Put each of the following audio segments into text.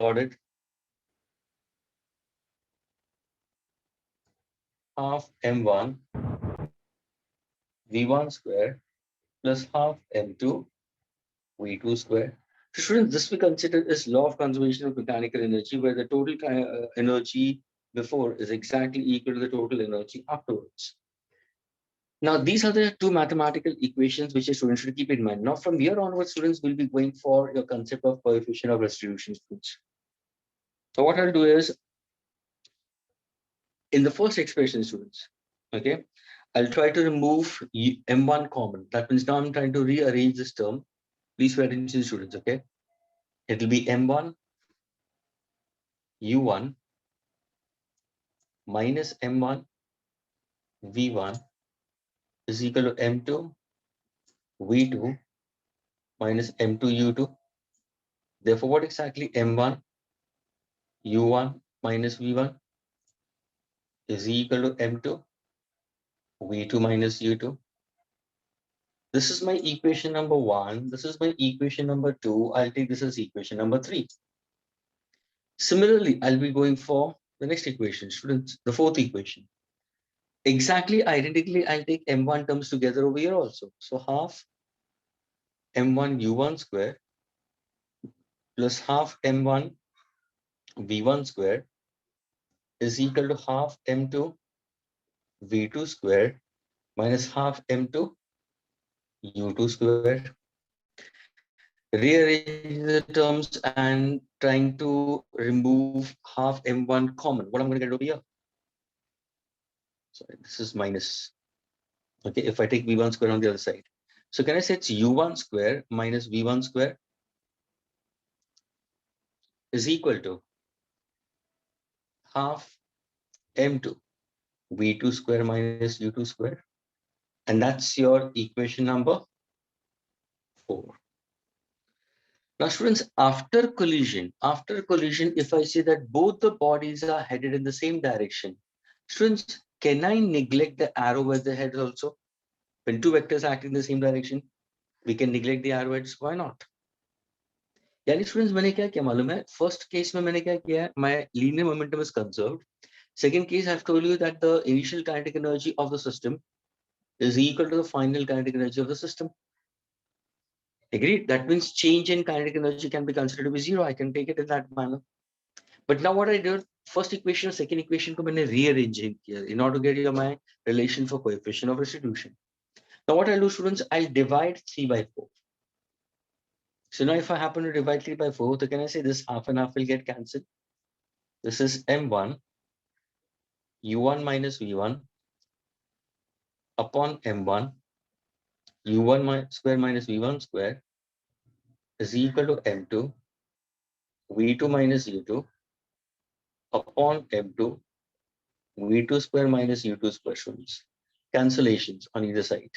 plotted half m1 v1 square plus half m2 v2 square. So students, this we consider as law of conservation of mechanical energy, where the total energy before is exactly equal to the total energy afterwards. Now, these are the two mathematical equations which a student should keep in mind. Now, from here onwards, students will be going for your concept of coefficient of restitution. So what I'll do is, in the first expression, students, okay, I'll try to remove m1 common. That means now I'm trying to rearrange this term. Please pay attention, students, okay? It'll be m1 u1 minus m1 v1 is equal to m2 v2 minus m2 u2. Therefore, what exactly m1 u1 minus v1 is equal to m2 v2 minus u2. This is my equation number 1. This is my equation number 2. I'll take this as equation number 3. Similarly, I'll be going for the next equation, students, the fourth equation. Exactly identically, I'll take m1 terms together over here also. So half m1 u1 square plus half m1 v1 square is equal to half m2 v2 square minus half m2 u2 square. Rearrange the terms and trying to remove half m1 common. What I'm going to get over here? Sorry, this is minus. Okay, if I take v1 square on the other side. So can I say it's u1 square minus v1 square is equal to half m2 v2 square minus u2 square. And that's your equation number 4. Now, students, after collision, if I say that both the bodies are headed in the same direction, students, can I neglect the arrow at the head also? When two vectors act in the same direction, we can neglect the arrow heads. Why not? यानी students, मैंने क्या किया मालूम है? First case में मैंने क्या किया? My linear momentum is conserved. Second case, I've told you that the initial kinetic energy of the system is equal to the final kinetic energy of the system. Agreed. That means change in kinetic energy can be considered to be 0. I can take it in that manner. But now what I did, first equation और second equation को मैंने rearranging here in order to get you my relation for coefficient of restitution. Now what I'll do, students, I'll divide 3 by 4. So now if I happen to divide 3 by 4, so can I say this half and half will get cancelled? This is m1 u1 minus v1 upon m1 u1 square minus v1 square is equal to m2 v2 minus u2 upon m2 v2 square minus u2 square, students. Cancellations on either side.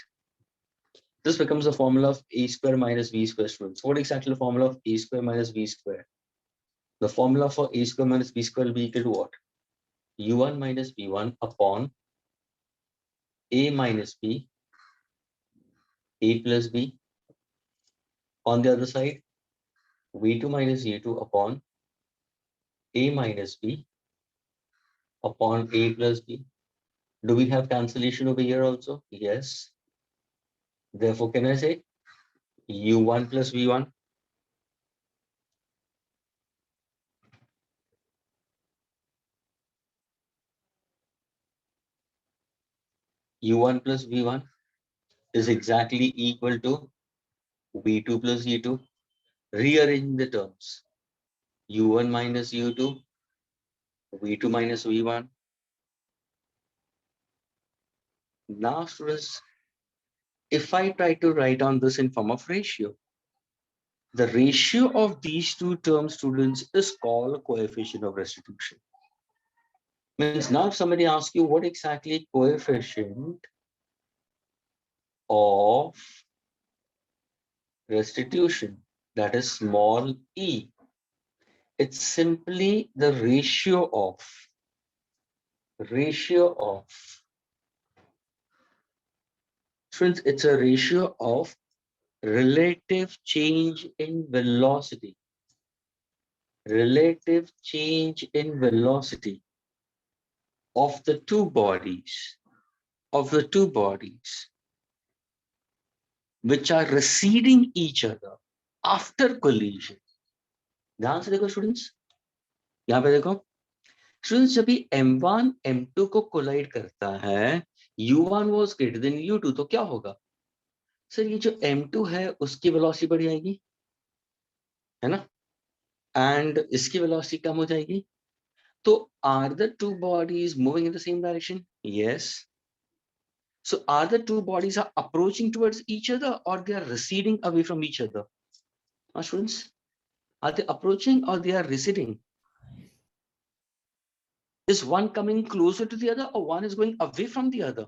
This becomes the formula of a square minus v square, students. What exactly the formula of a square minus v square? The formula for a square minus b square will be equal to what? u1 minus v1 upon a minus b, a plus b. On the other side, v2 minus u2 upon a minus b upon a plus b. Do we have cancellation over here also? Yes. Therefore, can I say u1 plus v1? u1 plus v1 is exactly equal to v2 plus u2. Rearrange the terms. u1 minus u2, v2 minus v1. Now, students, if I try to write on this in form of ratio, the ratio of these two terms, students, is called coefficient of restitution. Means now if somebody asks you what exactly coefficient of restitution, that is small e, it's simply the ratio of students, it's a ratio of relative change in velocity relative change in velocity of the two bodies, which are receding each other after collision. ध्यान से देखो students, यहाँ पे देखो students, जब भी m1 m2 को collide करता है, u1 was greater than u2, तो क्या होगा सर, ये जो m2 है उसकी वेलोसिटी बढ़ जाएगी, है ना, एंड इसकी वेलोसिटी कम हो जाएगी. तो are the two bodies moving in the same direction? Yes. So are the two bodies are approaching towards each other or they are receding away from each other? Students, are they approaching or they are receding? Is one coming closer to the other or one is going away from the other?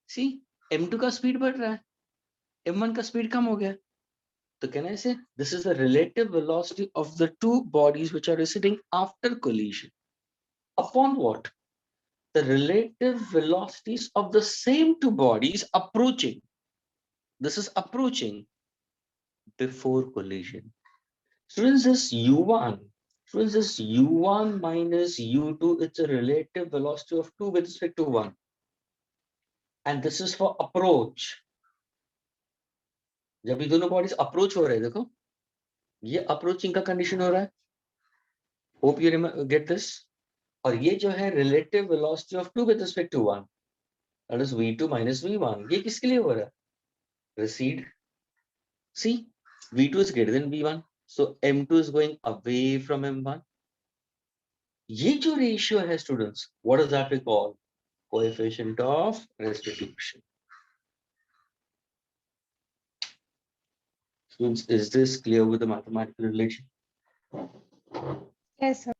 See, m2 का speed बढ़ रहा है, m1 का speed कम हो गया. तो कहना है से this is the relative velocity of the two bodies which are receding after collision. Upon what? The relative velocities of the same two bodies approaching. This is approaching before collision. Students, this u1, students, this u1 minus u2, it's a relative velocity of 2 with respect to 1. And this is for approach. जब ये दोनों bodies approach हो रहे हैं, देखो ये approaching का condition हो रहा है. Hope you get this. और ये जो है relative velocity of 2 with respect to 1, that is v2 minus v1. ये किसके लिए हो रहा है? Recede. See, v2 is greater than v1, so m2 is going away from m1. ये जो ratio है students, what does that we call? Coefficient of restitution. Students, is this clear with the mathematical relation? Yes, sir.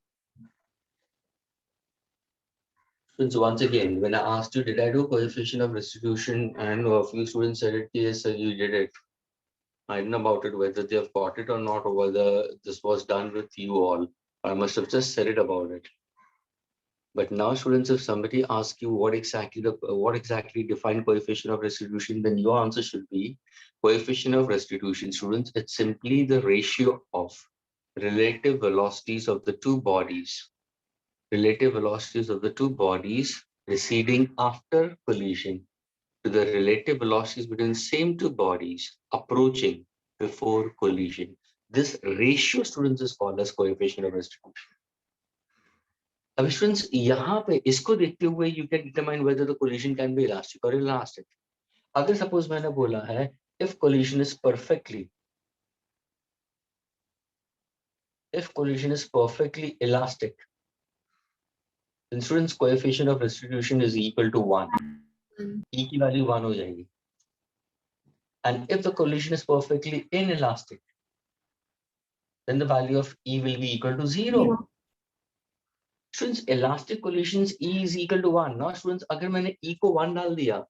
Students, once again, when I asked you, did I do coefficient of restitution, and a few students said it, yes, sir, you did it. I don't know about it, whether they have got it or not, or whether this was done with you all. I must have just said it about it. But now, students, if somebody asks you what exactly define coefficient of restitution, then your answer should be coefficient of restitution. Students, it's simply the ratio of relative velocities of the two bodies, receding after collision to the relative velocities between the same two bodies approaching before collision. This ratio, students, is called as coefficient of restitution. अब students यहाँ पे इसको देखते हुए you can determine whether the collision can be elastic or inelastic. अगर suppose मैंने बोला है if collision is perfectly elastic, then students coefficient of restitution is equal to 1. E की value 1 हो जाएगी. And if the collision is perfectly inelastic, then the value of E will be equal to 0. Students, elastic collisions E is equal to 1. Now students, अगर मैंने E को 1 डाल दिया,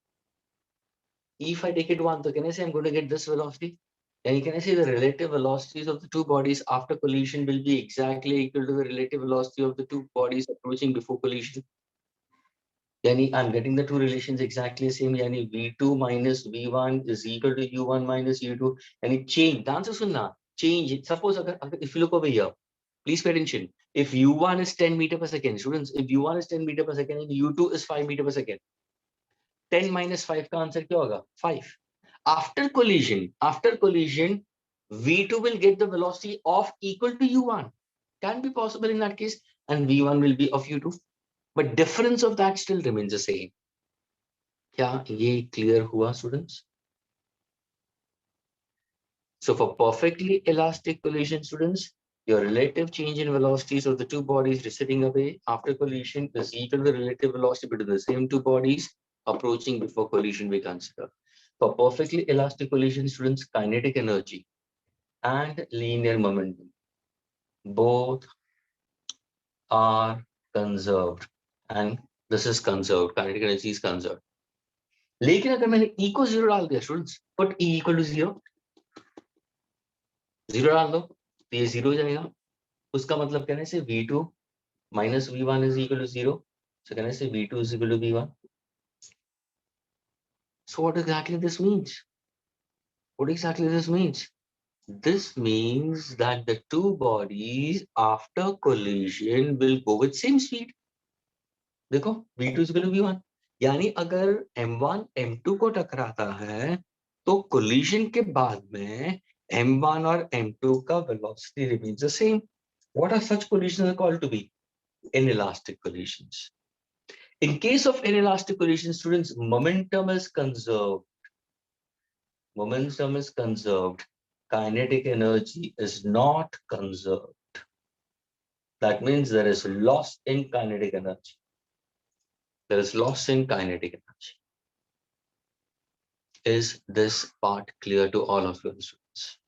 if I take it 1, so can I say I'm going to get this velocity? And can I say the relative velocities of the two bodies after collision will be exactly equal to the relative velocity of the two bodies approaching before collision? Yani I'm getting the two relations exactly the same. Yani v2 minus v1 is equal to u1 minus u2. And it change. The answer is change. Suppose if you look over here, please pay attention. If u1 is 10 meter per second, students, if u1 is 10 meter per second and u2 is 5 meter per second, 10 minus 5 का answer क्या होगा? 5. After collision, v2 will get the velocity of equal to u1. Can be possible in that case, and v1 will be of u2. But difference of that still remains the same. क्या ये clear हुआ, students? So for perfectly elastic collision, students, your relative change in velocities of the two bodies receding away after collision is equal to the relative velocity between the same two bodies approaching before collision we consider. For perfectly elastic collision, students, kinetic energy and linear momentum both are conserved, and this is conserved. Kinetic energy is conserved. लेकिन अगर मैंने E को 0 डाल दिया, students, put E equal to 0, 0 डाल दो तो ये 0 हो जाएगा. उसका मतलब कहने से v2 minus v1 is equal to 0. So can I say v2 is equal to v1? So what exactly this means? What exactly this means? This means that the two bodies after collision will go with same speed. देखो v2 is going to be 1. यानी अगर m1 m2 को टकराता है तो collision के बाद में m1 और m2 का velocity remains the same. What are such collisions called to be? Inelastic collisions. In case of inelastic collision, students, momentum is conserved. Momentum is conserved. Kinetic energy is not conserved. That means there is loss in kinetic energy. There is loss in kinetic energy. Is this part clear to all of your students?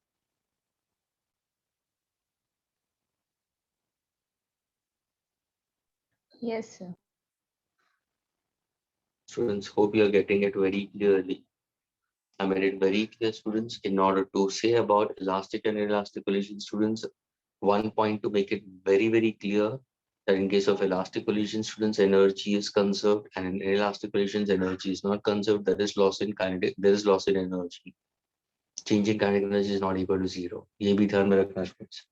Yes, sir. Students, hope you are getting it very clearly. I made it very clear, students, in order to say about elastic and inelastic collision, students, one point to make it very, very clear that in case of elastic collision, students, energy is conserved, and in inelastic collisions, energy is not conserved. There is loss in kinetic, there is loss in energy. Changing kinetic energy is not equal to 0. ये भी ध्यान में रखना students.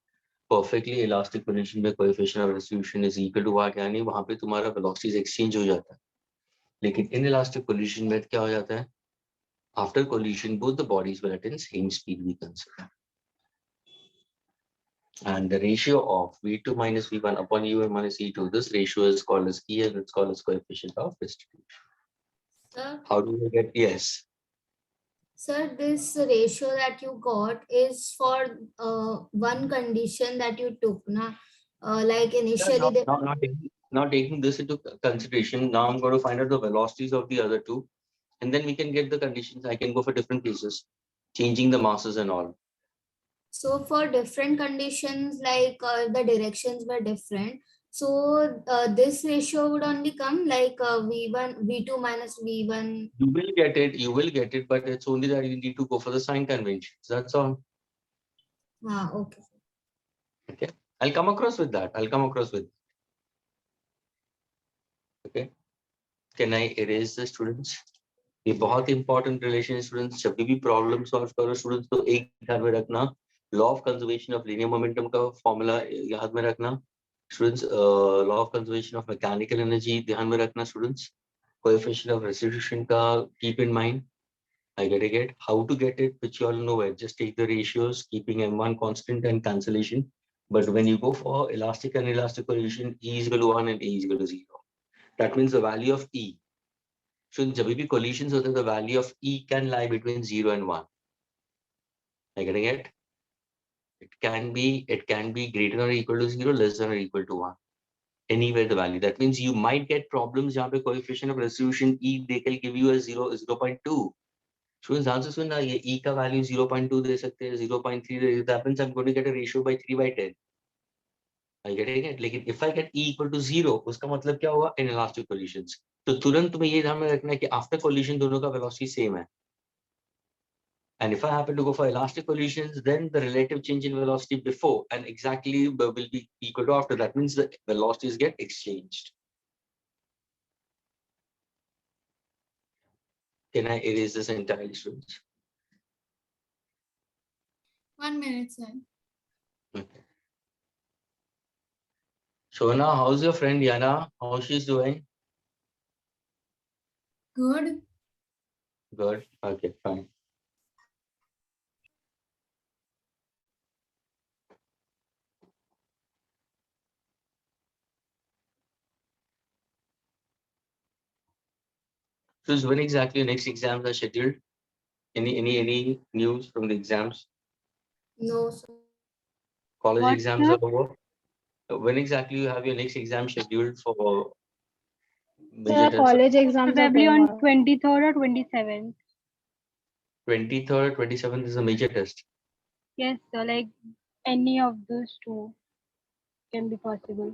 Perfectly elastic collision में coefficient of restitution is equal to what, यानी वहां पे तुम्हारा velocities exchange हो जाता है. लेकिन inelastic collision में क्या हो जाता है? After collision, both the bodies will attain same speed, we consider. And the ratio of V2 minus V1 upon U1 minus E2, this ratio is called as E and it's called as coefficient of restitution. Sir, How do we get? Yes. sir, this ratio that you got is for one condition that you took, na? Like initially they Not taking this into consideration. Now I'm going to find out the velocities of the other two, and then we can get the conditions. I can go for different cases, changing the masses and all. So for different conditions, like the directions were different. So this ratio would only come like V1, V2 minus V1. You will get it, but it's only that you need to go for the sign conventions. That's all. Ah, okay. Okay. I'll come across with that. Okay. Can I erase the students? ये बहुत important relation है students. जब भी problem solve करो students तो एक ध्यान में रखना, law of conservation of linear momentum का फॉर्मूला याद में रखना students. Law of conservation of mechanical energy ध्यान में रखना स्टूडेंट्स. कोएफिशिएंट ऑफ रेस्टिट्यूशन का keep in mind. I get how to get it, which you all know it. Just take the ratios, keeping m1 constant and cancellation. But when you go for elastic and inelastic collision, E is equal to 1 and A is equal to 0. That means the value of E. So जब भी collisions होते हैं, the value of E can lie between 0 and 1. Are you getting it? It can be greater than or equal to 0, less than or equal to 1. Anywhere the value. That means you might get problems जहाँ पे coefficient of resolution E they can give you a 0.2. Students, ध्यान से सुनना, ये E का value 0.2 दे सकते हैं, 0.3 that means I'm going to get a ratio by 3/10. Are you getting it? लेकिन if I get E equal to 0, उसका मतलब क्या हुआ? Inelastic collisions. तो तुरंत तुम्हें ये ध्यान में रखना है कि after collision दोनों का velocity same है. And if I happen to go for elastic collisions, then the relative change in velocity before and exactly will be equal to after. That means the velocities get exchanged. Can I erase this entirely, students? 1 minute, sir. Okay. Shona, how's your friend Yana? How she's doing? Good. Good. Okay, fine. So when exactly your next exams are scheduled? Any news from the exams? No, sir. College What, exams sir? are over. When exactly you have your next exam scheduled for major The test? college exams are Probably on tomorrow. 23rd or 27th. 23rd, 27th is a major test. Yes, sir. Like any of those two can be possible.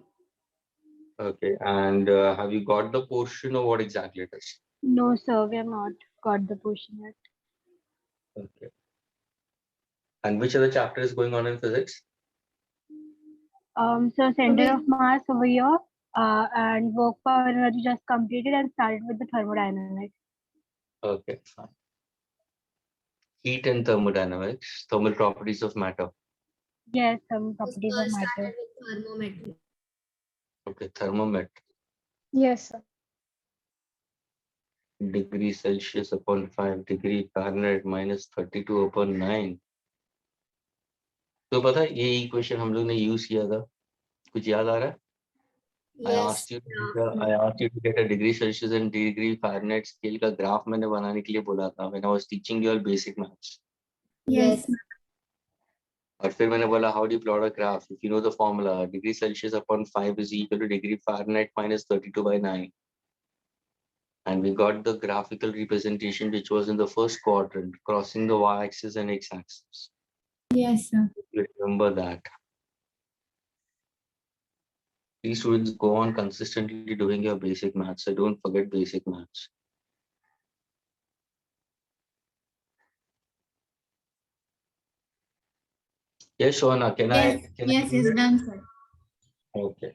Okay, and have you got the portion or what exactly it is? No, sir. We have not got the portion yet. Okay. And which other chapter is going on in physics? So center of mass over here, and work power energy just completed and started with the thermodynamics. Okay, fine. Heat and thermodynamics, thermal properties of matter. Yes, some We properties of matter. started with thermometry. Okay, thermometer. Yes, sir. Degree Celsius upon 5 degree Fahrenheit minus 32 upon 9. तो पता है ये equation हम लोग ने use किया था, कुछ याद आ रहा है? Yes. I asked you to get a degree Celsius and degree Fahrenheit scale का ग्राफ मैंने बनाने के लिए बोला था when I was teaching you all basic maths. Yes. और फिर मैंने बोला how do you plot a graph? If you know the formula, degree Celsius upon 5 is equal to degree Fahrenheit minus 32 by 9. And we got the graphical representation which was in the first quadrant, crossing the y-axis and x-axis. Yes, sir. You remember that. These students go on consistently doing your basic maths, so don't forget basic maths. Yes, Shona, can I? Yes, it's done, sir. Okay.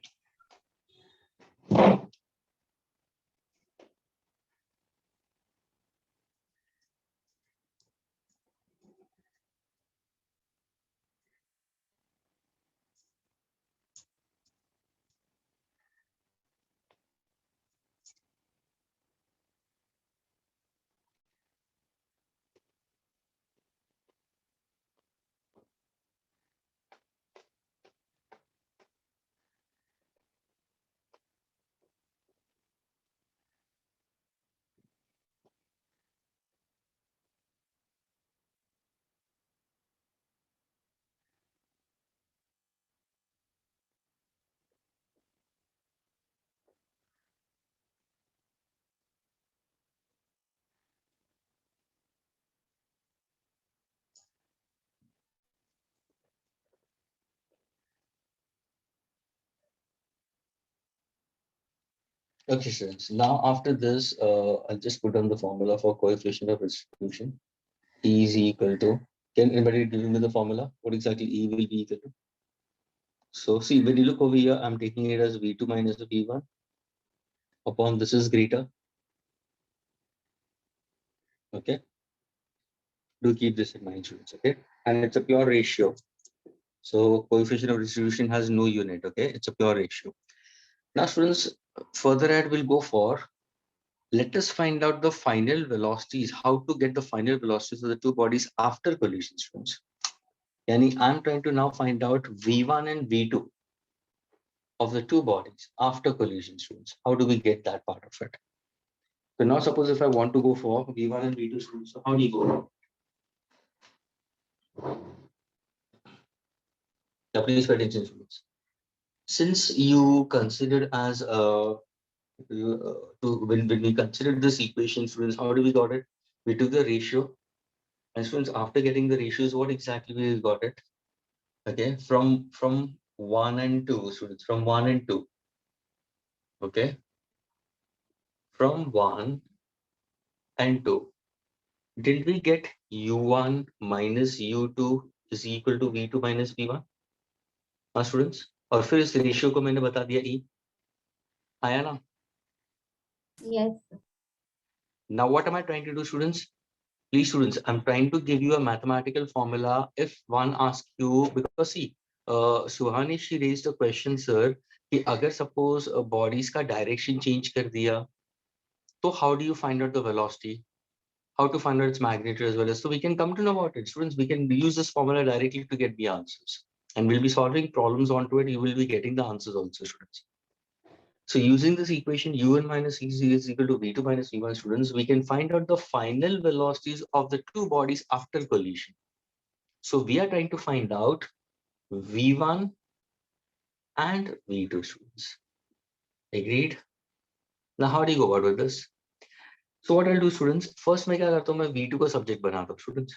Okay, students. Now after this, I'll just put on the formula for coefficient of restitution. E is equal to. Can anybody give me the formula? What exactly E will be equal to? So see, when you look over here, I'm taking it as V2 minus V1 upon this is greater. Okay. Do keep this in mind, students. Okay. And it's a pure ratio. So coefficient of distribution has no unit. Okay. It's a pure ratio. Now, students, further ahead we'll go for, let us find out the final velocities, how to get the final velocities of the two bodies after collision, students. Yani, I'm trying to now find out V1 and V2 of the two bodies after collision, students. How do we get that part of it? So now suppose if I want to go for V1 and V2 students, so how do you go? Now please pay attention, students. Since you considered as when we considered this equation, students, how do we got it? We took the ratio, and students, after getting the ratios, what exactly we got it? Okay, from 1 and 2, students, from 1 and 2. Okay, from 1 and 2. Did we get U1 minus U2 is equal to V2 minus V1? हाँ students, और फिर इस ratio को मैंने बता दिया E, आया ना? Yes. Now what am I trying to do, students? Please, students, I'm trying to give you a mathematical formula. If one asks you, because see, Suhani, she raised a question, sir, कि अगर suppose bodies का direction change कर दिया, so how do you find out the velocity? How to find out its magnitude as well as, so we can come to know about it. Students, we can use this formula directly to get the answers. And we'll be solving problems onto it. You will be getting the answers also, students. So using this equation, U1 minus EC is equal to V2 minus V1, students, we can find out the final velocities of the two bodies after collision. So we are trying to find out V1 and V2, students. Agreed? Now, how do you go about with this? So what I'll do, students, first मैं क्या करता हूँ, मैं V2 का subject बनाता हूँ, students.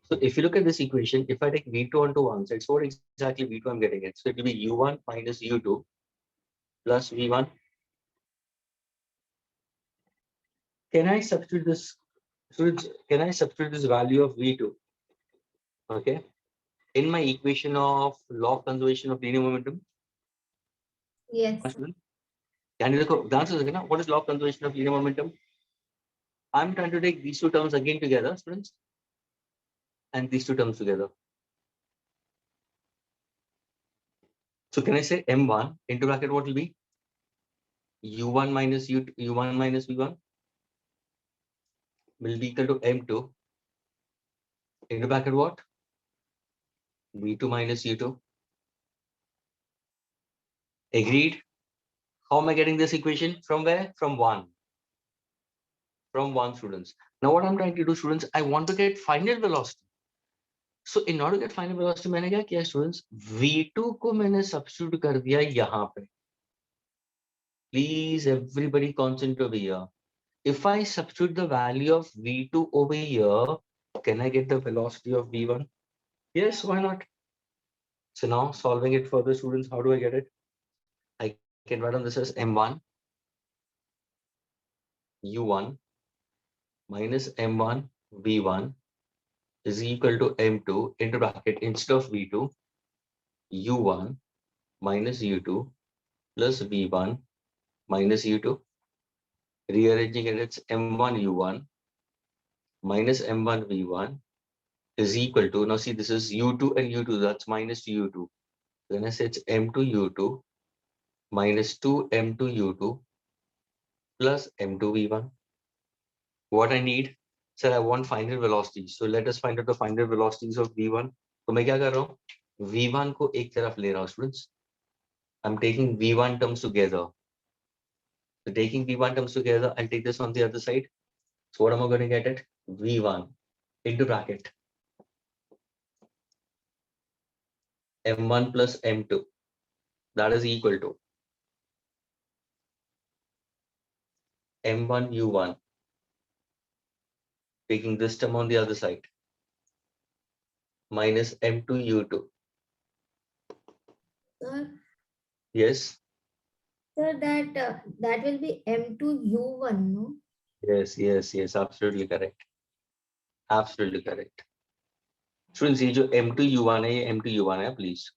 So if you look at this equation, if I take V2 onto one side, so what exactly V2 I'm getting it? So it will be U1 minus U2 plus V1. Can I substitute this? Students, can I substitute this value of V2? Okay. In my equation of law of conservation of linear momentum? Yes. Can you look, the answer is, what is law of conservation of linear momentum? I'm trying to take these two terms again together, students. and these two terms together. So can I say M1 into bracket what will be? U1 minus U1 minus V1 will be equal to M2 into bracket what? V2 minus U2. Agreed? How am I getting this equation? From where? From 1. From 1, students. Now what I'm trying to do, students, I want to get final velocity. So in order to get final velocity, मैंने क्या किया students? V2 को मैंने substitute कर दिया यहाँ पे. Please everybody concentrate over here. If I substitute the value of V2 over here, can I get the velocity of V1? Yes, why not? So now solving it further, students, how do I get it? I can write on this as M1 U1 minus M1 V1 is equal to M2 into bracket instead of V2 U1 minus U2 plus V1 minus U2. Rearranging it, it's M1 U1 minus M1 V1 is equal to, now see, this is U2 and U2, that's minus U2. Then I say it's M2 U2 minus 2 M2 U2 plus M2 V1. What I need, sir, I want final velocity. So let us find out the final velocities of V1. तो मैं क्या कर रहा हूँ? V1 को एक तरफ ले रहा हूँ, students. I'm taking V1 terms together. So taking V1 terms together, I'll take this on the other side. So what am I going to get it? V1 into bracket M1 plus M2. That is equal to M1 U1. Taking this term on the other side. Minus M2 U2. Sir, Yes. sir, that will be M2U1, no? Yes, yes, yes. Absolutely correct. Absolutely correct. Students, ये जो M2 U1 है, ये M2 U1 है, please.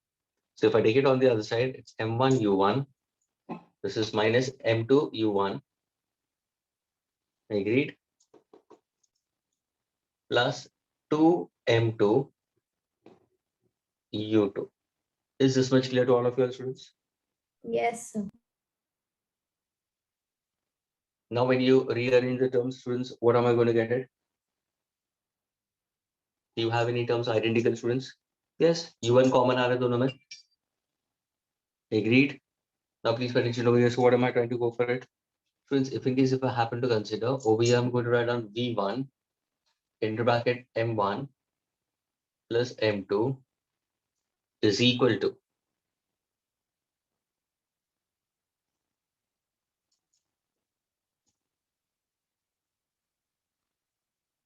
So if I take it on the other side, it's M1 U1. This is minus M2 U1. Agreed? Plus 2 M2 U2. Is this much clear to all of you, students? Yes, sir. Now, when you rearrange the terms, students, what am I going to get it? Do you have any terms identical, students? Yes, U1 common are दोनों में. Agreed? Now, please pay attention over here. So, what am I trying to go for it? Students, if in case if I happen to consider over here, I'm going to write down V1 into bracket M1 plus M2 is equal to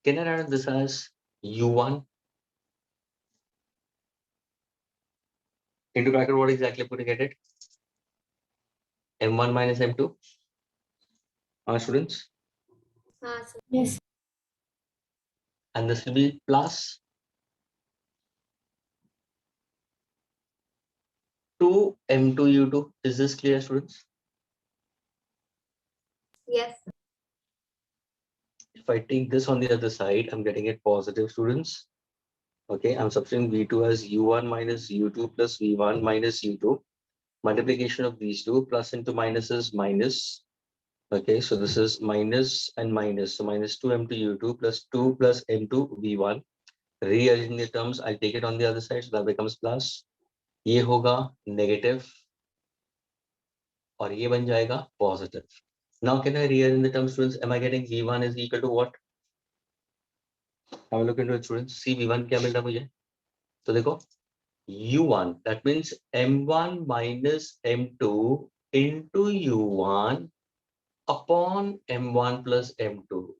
can I write this as U1 into bracket what exactly I'm going to get it? M1 minus M2. Students? Sir. Yes. And this will be plus 2 M2 U2. Is this clear, students? Yes, sir. If I take this on the other side, I'm getting it positive, students. Okay, I'm substituting V2 as U1 minus U2 plus V1 minus U2. Multiplication of these two, plus into minus is minus. Okay, so this is minus and minus. So minus 2 M2 U2 plus 2 plus M2 V1. Rearranging the terms, I'll take it on the other side, so that becomes plus. ये होगा negative और ये बन जाएगा positive. Now can I rearrange the terms, students? Am I getting V1 is equal to what? Have a look into it, students. See V1 क्या मिल रहा है मुझे? तो देखो U1, that means M1 minus M2 into U1 upon M1 plus M2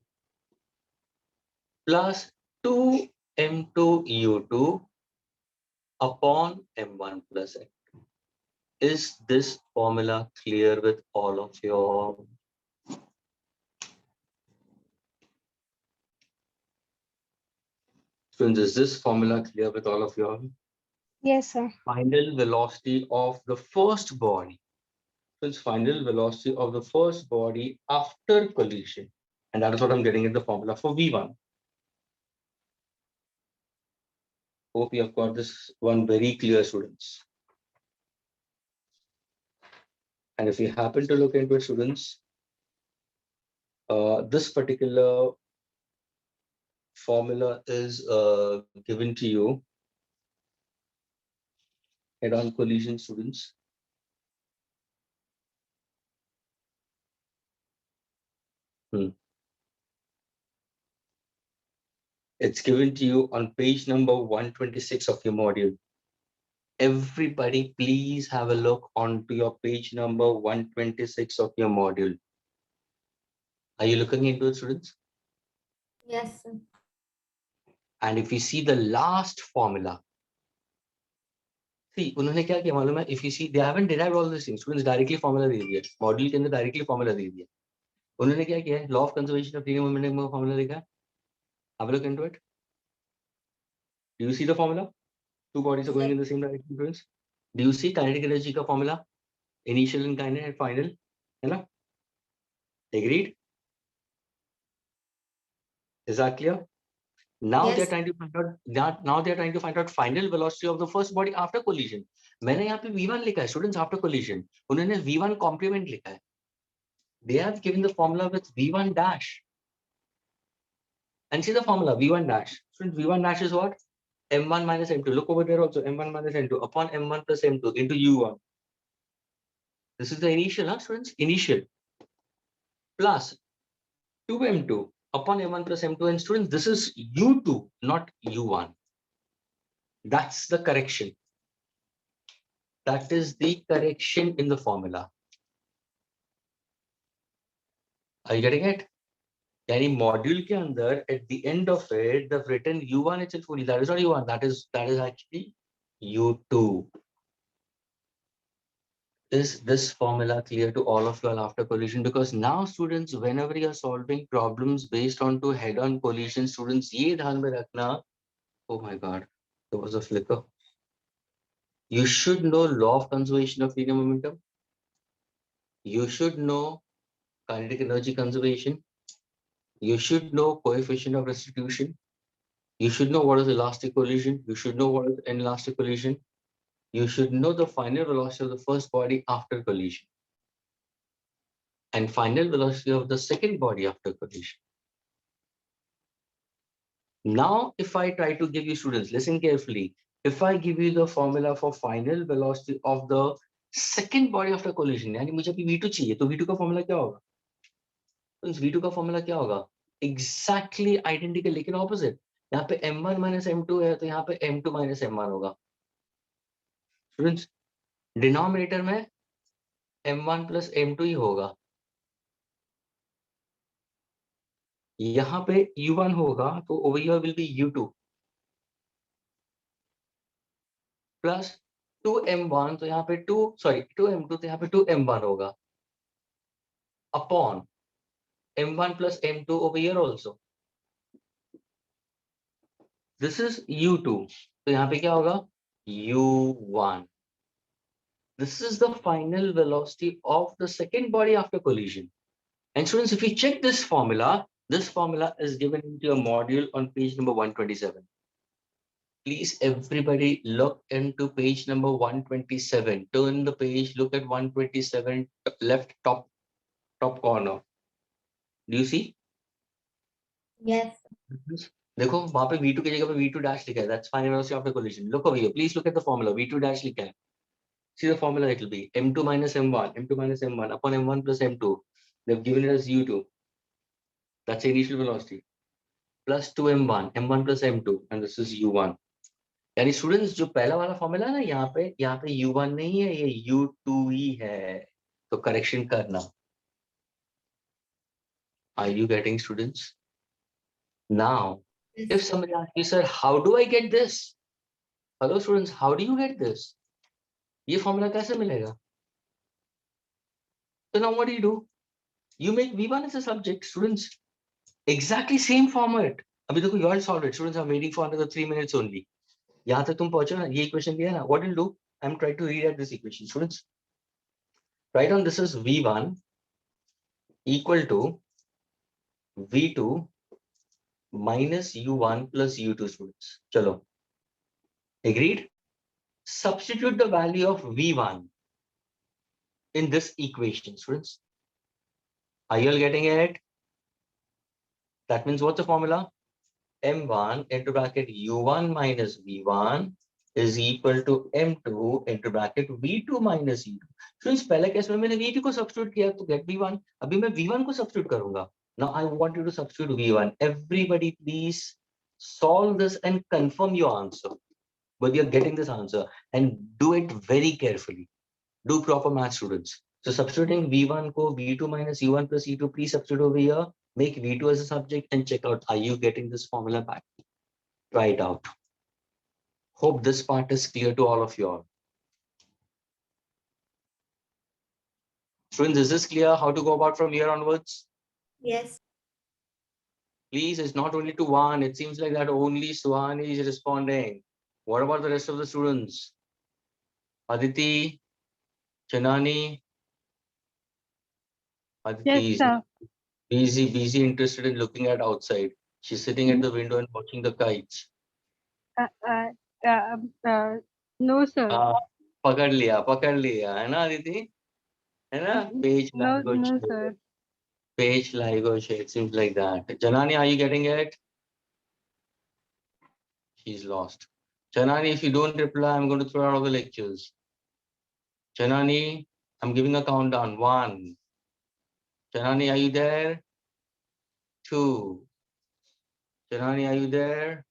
plus 2 M2 U2 upon M1 plus M2. Is this formula clear with all of you? Students, is this formula clear with all of you? Yes, sir. Final velocity of the first body. Students, final velocity of the first body after collision. And that is what I'm getting in the formula for V1. Hope you have got this one very clear, students. And if you happen to look into it, students, this particular formula is given to you head-on collision, students. It's given to you on page number 126 of your module. Everybody, please have a look onto your page number 126 of your module. Are you looking into it, students? Yes, sir. And if you see the last formula, see, उन्होंने क्या किया मालूम है? If you see, they haven't derived all these things. Students directly formula दे दिया. Module के अंदर directly formula दे दिया. उन्होंने क्या किया है? Law of conservation of linear momentum का formula देखा है? Have a look into it. Do you see the formula? Two bodies are going in the same direction, students. Do you see kinetic energy का formula? Initial and kinetic and final, है ना? Agreed? Is that clear? Now Yes. they're trying to find out. Now they're trying to find out final velocity of the first body after collision. मैंने यहाँ पे V1 लिखा है, students, after collision. उन्होंने V1 complement लिखा है. They have given the formula with V1 dash. And see the formula V1 dash. Students, V1 dash is what? M1 minus M2. Look over there also. M1 minus M2 upon M1 plus M2 into U1. This is the initial, huh, students? Initial plus 2M2 upon M1 plus M2. And students, this is U2, not U1. That's the correction. That is the correction in the formula. Are you getting it? यानी module के अंदर at the end of it, they've written U1 itself only. That is not U1. That is actually U2. Is this formula clear to all of you all after collision? Because now, students, whenever you are solving problems based on to head-on collision, students, ये ध्यान में रखना. Oh my God, there was a flicker. You should know law of conservation of linear momentum. You should know kinetic energy conservation. You should know coefficient of restitution. You should know what is elastic collision. You should know what is inelastic collision. You should know the final velocity of the first body after collision and final velocity of the second body after collision. Now, if I try to give you, students, listen carefully. If I give you the formula for final velocity of the second body after collision, यानी मुझे अभी V2 चाहिए, तो V2 का formula क्या होगा? V2 का formula क्या होगा? Exactly identical, लेकिन opposite. यहाँ पे M1 minus M2 है, तो यहाँ पे M2 minus M1 होगा. Students, denominator में M1 plus M2 ही होगा. यहाँ पे U1 होगा, तो over here will be U2 plus 2M1, तो यहाँ पे 2M2, तो यहाँ पे 2M1 होगा upon M1 plus M2 over here also. This is U2, तो यहाँ पे क्या होगा? U1. This is the final velocity of the second body after collision. And students, if you check this formula is given into your module on page number 127. Please, everybody, look into page number 127. Turn the page, look at 127, left top corner. Do you see? Yes. देखो वहां पे V2 की जगह पे V2 dash लिखा है. That's final velocity after collision. Look over here. Please look at the formula. V2 dash लिखा है. See the formula. It will be M2 minus M1 upon M1 plus M2. They've given it as U2. That's the initial velocity. Plus 2M1 plus M2, and this is U1. यानी students जो पहला वाला formula है ना, यहाँ पे U1 नहीं है, ये U2 ही है. तो करेक्शन करना. Are you getting, students? Now, if somebody asks you, sir, how do I get this? Hello, students, how do you get this? ये फॉर्मूला कैसे मिलेगा? So now what do? You make V1 as a subject, students. Exactly same format. अभी देखो, you all solved it. Students are waiting for another 3 minutes only. यहाँ तक तुम पहुंचो ना, ये इक्वेशन दिया ना. What you'll do? I'm trying to rewrite this equation, students. Write down this is V1 equal to V2 minus U1 plus U2, students. चलो. Agreed? Substitute the value of V1 in this equation, students. Are you all getting it? That means what's the formula? M1 into bracket U1 minus V1 is equal to M2 into bracket V2 minus E2. Students, पहले case में मैंने V2 को substitute किया to get V1. अभी मैं V1 को substitute करूंगा. Now I want you to substitute V1. Everybody please solve this and confirm your answer. But you're getting this answer and do it very carefully. Do proper math, students. So substituting V1 ko V2 minus U1 plus E2, please substitute over here. Make V2 as a subject and check out, are you getting this formula back? Try it out. Hope this part is clear to all of you all. Students, is this clear how to go about from here onwards? Yes. Please, it's not only to one. It seems like that only Suhani is responding. What about the rest of the students? Aditi, Chanani? Aditi Yes, sir. is busy, interested in looking at outside. She's sitting at the window and watching the kites. Uh, uh, uh, uh, no, sir. पकड़ लिया है ना अदिति है ना page No, like no, sir. page like it seems like that. Janani, are you getting it? She's lost. Janani, if you don't reply, I'm going to throw out all the lectures. Janani, I'm giving a countdown. 1. Janani, are you there? 2. Janani, are you there?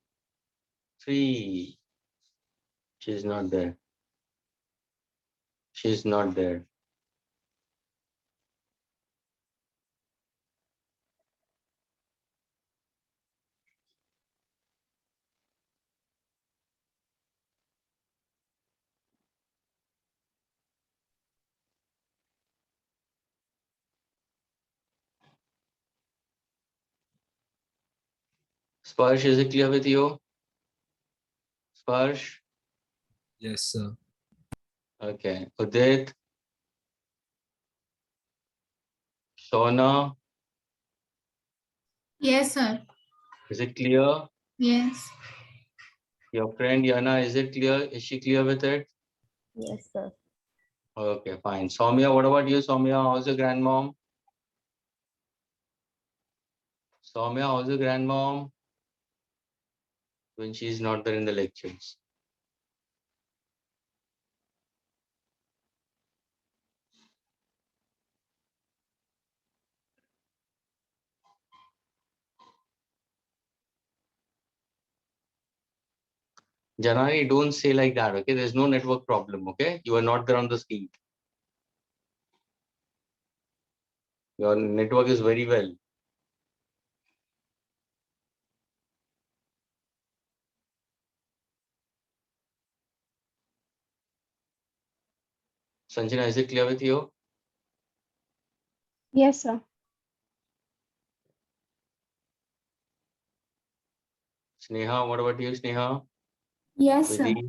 3. She's not there. She's not there. Sparsh, is it clear with you? Sparsh? Yes, sir. Okay. Udit? Shona? Yes, sir. Is it clear? Yes. Your friend Yana, is it clear? Is she clear with it? Yes, sir. Okay, fine. Soumya, what about you, Soumya? How's your grandmom? Soumya, how's your grandmom? When she's not there in the lectures. Janani, don't say like that, okay? There's no network problem, okay? You are not there on the screen. Your network is very well. Sanjana, is it clear with you? Yes, sir. Sneha, what about you, Sneha? Yes, sir. Vidhi?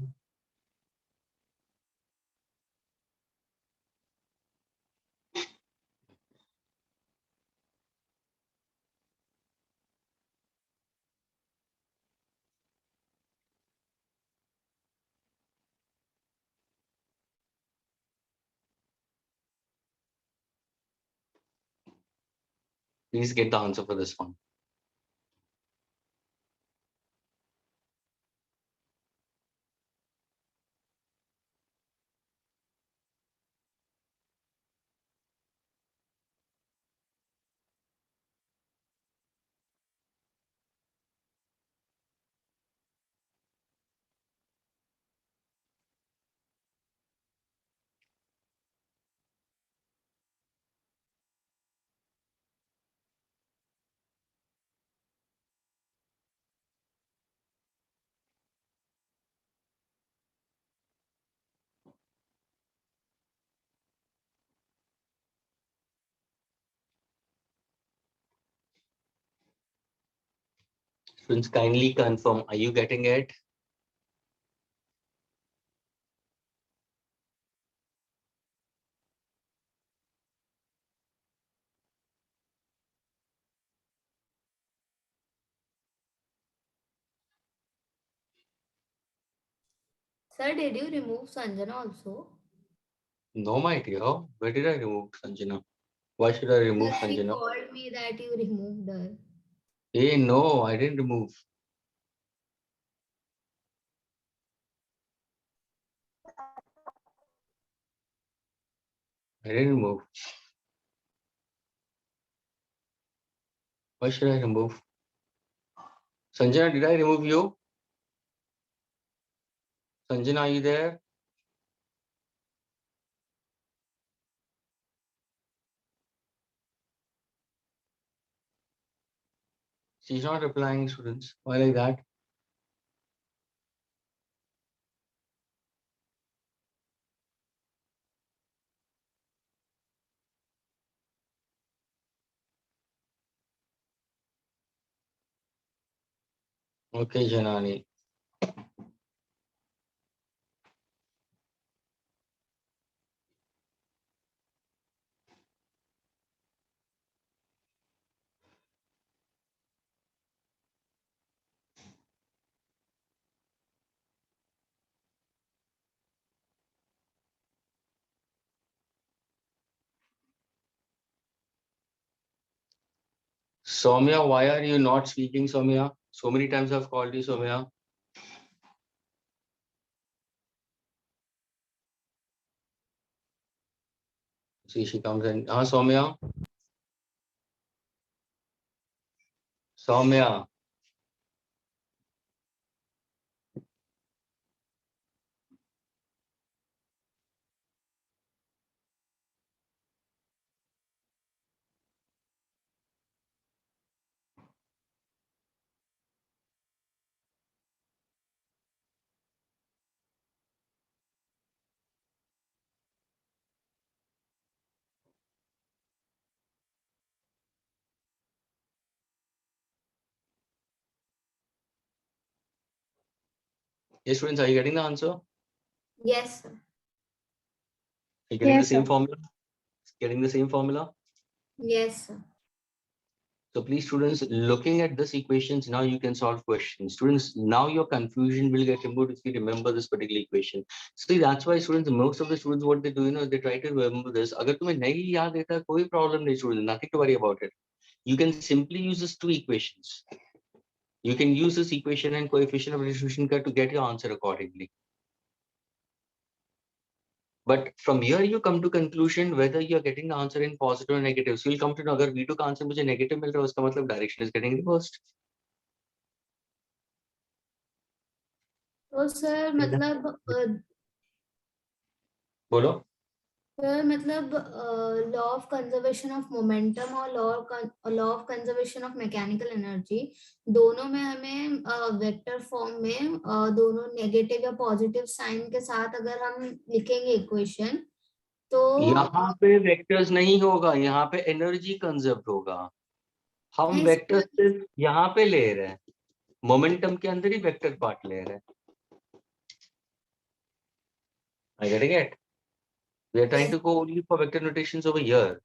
Please get the answer for this one. Students, kindly confirm. Are you getting it? Sir, did you remove Sanjana also? No, my dear. Where did I remove Sanjana? Why should I remove Sir, she Sanjana? called me that you removed her. Hey, no, I didn't remove. I didn't remove. Why should I remove? Sanjana, did I remove you? Sanjana, are you there? She's not replying, students. Why like that? Okay, Janani. Soumya, why are you not speaking, Soumya? So many times I've called you, Soumya. See, she comes in. Soumya. Soumya. Yes, students, are you getting the answer? Are Yes, sir. you getting the Yes, same sir. formula? Getting the same formula? Yes, sir. So please, students, looking at this equations, now you can solve questions. Students, now your confusion will get removed if you remember this particular equation. See, that's why students, most of the students, what they do, they try to remember this. Agar tumhe nahi yaad rehta, koi problem nahi, students, nothing to worry about it. You can simply use these two equations. You can use this equation and coefficient of restitution to get your answer accordingly. But from here you come to conclusion whether you're getting the answer in positive or negative. So you'll come to know agar V2 का answer मुझे negative मिल रहा है उसका मतलब direction is getting reversed. तो sir मतलब बोलो. Sir मतलब law of conservation of momentum और law of conservation of mechanical energy दोनों में हमें वेक्टर फॉर्म में दोनों नेगेटिव या पॉजिटिव साइन के साथ अगर हम लिखेंगे इक्वेशन तो यहाँ पे वेक्टर्स नहीं होगा, यहाँ पे एनर्जी कंजर्व होगा. हम नहीं वेक्टर सर, सिर्फ यहाँ पे ले रहे हैं, मोमेंटम के अंदर ही वेक्टर पार्ट ले रहे हैं. I getting it? We are trying to go only for vector notations over here.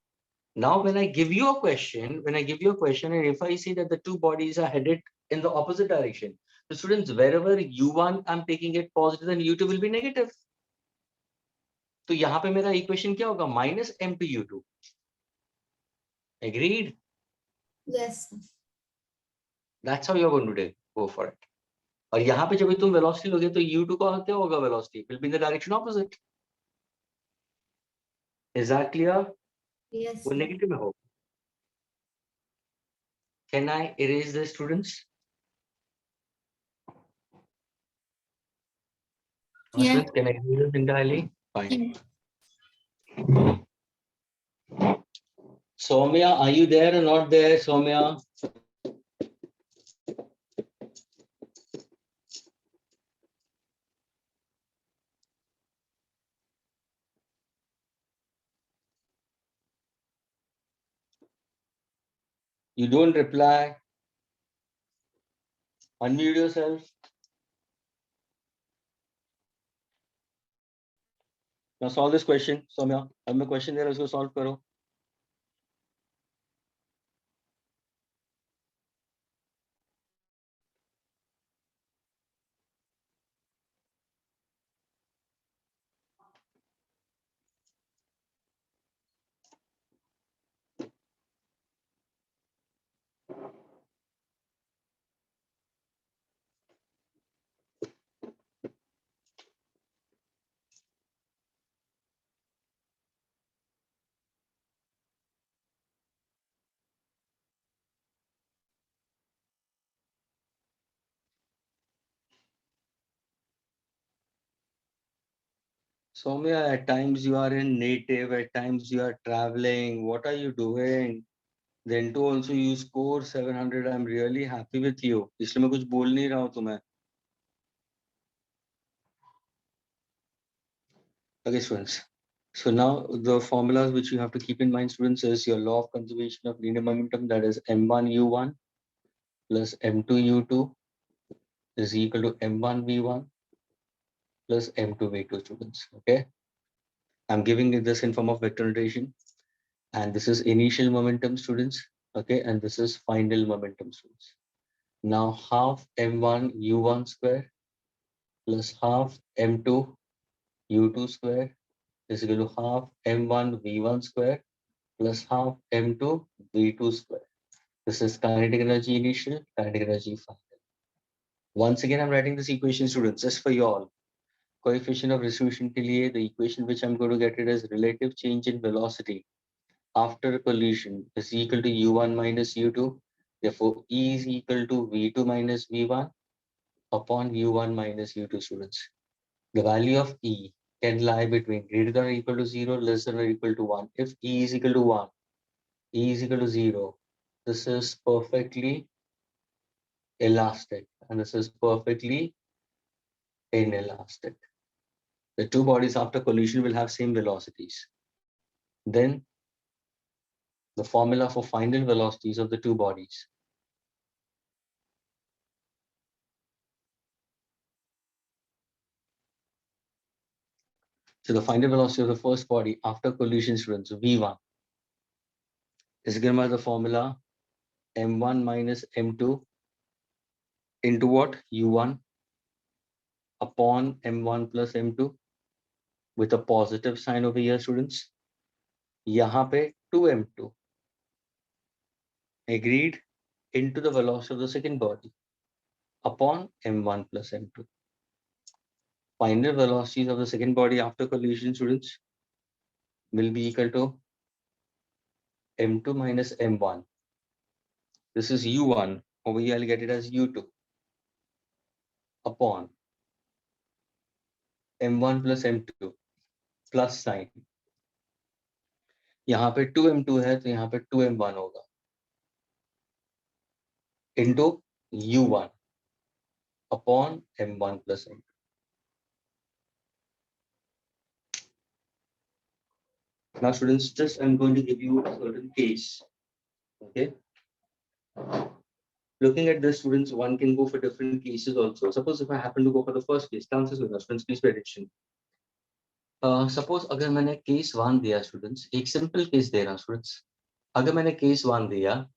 Now, when I give you a question, and if I see that the two bodies are headed in the opposite direction, the students, wherever u1 I'm taking it positive, then u2 will be negative. तो यहाँ पे मेरा equation क्या होगा? Minus m to u2. Agreed? yes sir. That's how you're going to go for it. और यहाँ पे जब तुम velocity लोगे तो u2 का क्या होगा velocity? Will be in the direction opposite. Is that clear? Yes वो sir. negative में होगा. Can I erase the students? Yeah. Students, can I erase this entirely? Fine. Soumya, are you there or not there, Soumya? You don't reply. Unmute yourself. Now solve this question, Soumya. अब मैं question दे रहा हूँ, उसको solve करो. Soumya, at times you are in native, at times you are traveling. What are you doing? Then to also you score 700. I'm really happy with you. इसलिए मैं कुछ बोल नहीं रहा हूँ तुम्हें. Okay, students. So now the formulas which you have to keep in mind, students, is your law of conservation of linear momentum, that is m1u1 plus m2u2 is equal to m1v1 plus m2v2, students. Okay. I'm giving you this in form of vector notation. And this is initial momentum, students. Okay. And this is final momentum, students. Now half m1 u1 square plus half m2 u2 square is equal to half m1 v1 square plus half m2 v2 square. This is kinetic energy initial, kinetic energy final. Once again, I'm writing this equation, students, just for you all. Coefficient of resolution ke liye, the equation which I'm going to get it is relative change in velocity after collision is equal to u1 minus u2. Therefore, E is equal to v2 minus v1 upon u1 minus u2, students. The value of E can lie between greater than or equal to 0, less than or equal to 1. If E is equal to 1, E is equal to 0, this is perfectly elastic and this is perfectly inelastic. The two bodies after collision will have same velocities. Then the formula for final velocities of the two bodies. So the final velocity of the first body after collision, students, v1 is given by the formula m1 minus m2 into what? u1 upon m1 plus m2 with a positive sign over here, students. Yahan pe 2m2 agreed into the velocity of the second body upon m1 plus m2. Final velocities of the second body after collision, students, will be equal to m2 minus m1. This is u1. Over here, I'll get it as u2 upon m1 plus m2 plus sign. यहाँ पे 2m2 है तो यहाँ पे 2m1 होगा into u1 upon m1 plus m2. Now, students, just I'm going to give you a certain case. Okay. Looking at this, students, one can go for different cases also. Suppose if I happen to go for the first case, chances with us, students, please pay attention. Suppose अगर मैंने case 1 दिया, students, एक simple case दे रहा, students. अगर मैंने case 1 दिया,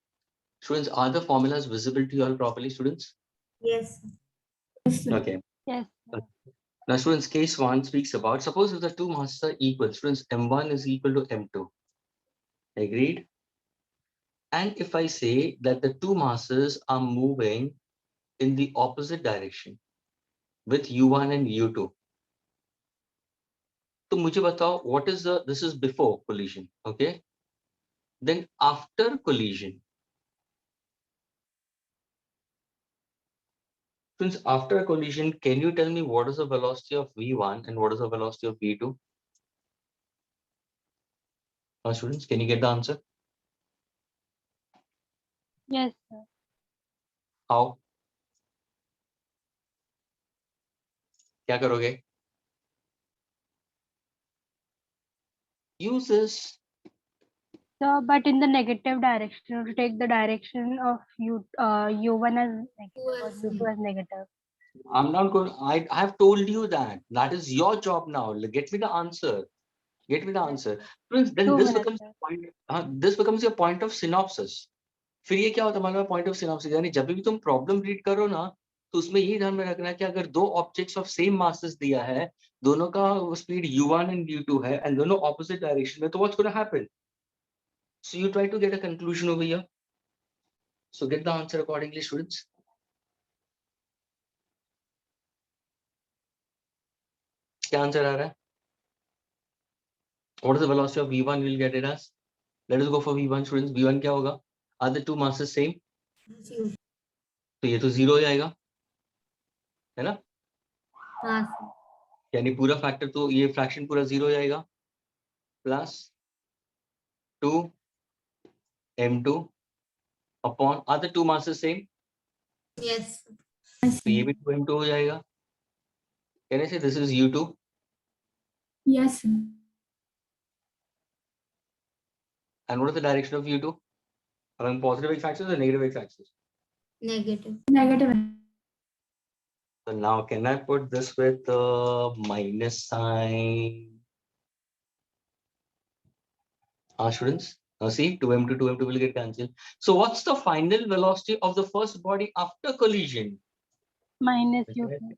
students, are the formulas visible to you all properly, students? Yes. Okay. Yes. Now, students, case 1 speaks about, suppose if the two masses are equal, students, m1 is equal to m2. Agreed? And if I say that the two masses are moving in the opposite direction with u1 and u2, तो मुझे बताओ, what is the, this is before collision, okay? Then after collision, since after a collision, can you tell me what is the velocity of v1 and what is the velocity of v2? Students, can you get the answer? Yes, sir. How? क्या करोगे? Use this. So, but in the negative direction, to take the direction of u1 as negative or u2 as negative. I'm not going. I have told you that. That is your job now. Get me the answer. Get me the answer. Friends, then 2 this minutes, becomes sir. point. This becomes your point of synopsis. फिर ये क्या होता है हमारा point of synopsis, यानी जब भी तुम problem read करो ना, तो उसमें ये ध्यान में रखना है कि अगर दो objects of same masses दिया है, दोनों का speed u1 and u2 है, and दोनों opposite direction में, तो what's going to happen? So you try to get a conclusion over here. So get the answer accordingly, students. क्या आंसर आ रहा है? What is the velocity of v1? We'll get it as. Let us go for v1, students. v1 क्या होगा? Are the two masses same? तो ये तो 0 ही आएगा, है ना? हाँ. यानी पूरा फैक्टर तो ये फ्रैक्शन पूरा 0 हो जाएगा plus 2 m2 upon other two masses same, Yes. तो ये भी 2 m2 हो जाएगा. Can I say this is u2? Yes, sir. And what is the direction of u2? Along positive x-axis or negative x-axis? Negative. Negative. So now can I put this with minus sign? Students, now see 2m2 2m2 will get cancelled. So what's the final velocity of the first body after collision? minus u2.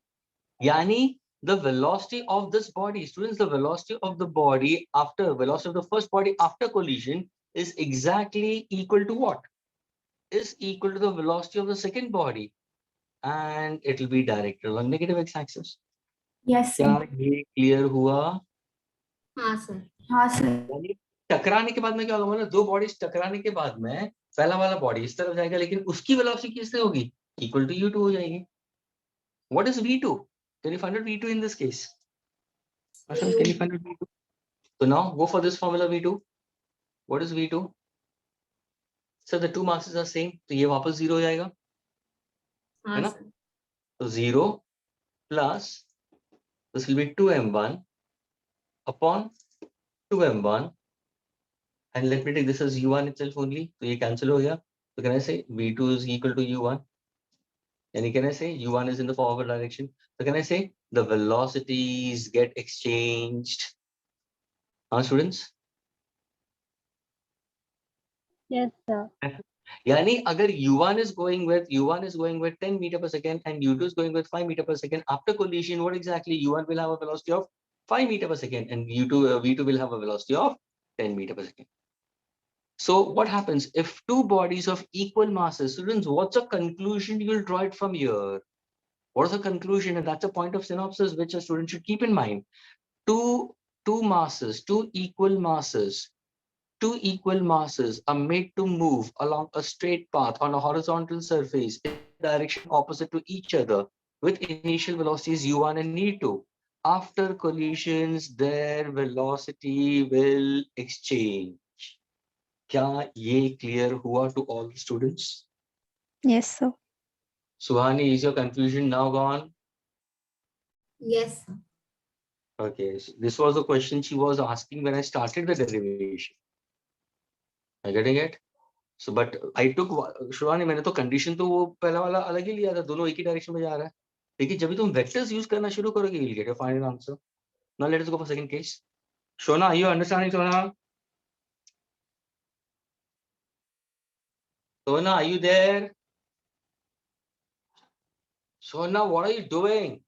Yani the velocity of this body, students, the velocity of the body after velocity of the first body after collision is exactly equal to what? Is equal to the velocity of the second body, and it will be directed along negative x-axis. Yes, sir. क्या ये clear हुआ? हाँ sir. हाँ, sir. यानी टकराने के बाद में क्या होगा, मतलब दो बॉडीज टकराने के बाद में पहला वाला बॉडी इस तरफ जाएगा, लेकिन उसकी वेलोसिटी किससे होगी? इक्वल टू u2 हो जाएगी. What is v2? Can you find out v2 in this case? Ashwin, can you find out v2? So now go for this formula v2. What is v2? So the two masses are same, तो ये वापस 0 हो जाएगा, है हाँ ना? Sir. तो 0 plus this will be 2m1 upon 2m1, and let me take this as u1 itself only, तो ये cancel हो गया. So can I say v2 is equal to u1? And can I say u1 is in the forward direction? So can I say the velocities get exchanged? Students? Yes, sir. यानी अगर u1 is going with 10 meter per second and u2 is going with 5 meter per second, after collision, what exactly? u1 will have a velocity of 5 meter per second and v2 will have a velocity of 10 meter per second. So what happens if two bodies of equal masses? Students, what's a conclusion you'll draw it from here? What is the conclusion? And that's a point of synopsis which a student should keep in mind. Two equal masses are made to move along a straight path on a horizontal surface in direction opposite to each other with initial velocities u1 and u2. After collisions, their velocity will exchange. क्या ये clear हुआ to all the students? Yes, sir. Suhani, is your confusion now gone? Yes sir. Okay, so this was the question she was asking when I started the derivation. Are you getting it? So, but I took Shivani, मैंने तो condition तो वो पहला वाला अलग ही लिया था, दोनों एक ही direction में जा रहा है. लेकिन जब भी तुम vectors use करना शुरू करोगे, you'll get your final answer. Now let us go for second case. Shona, are you understanding, Shona? Shona, are you there? Shona, what are you doing?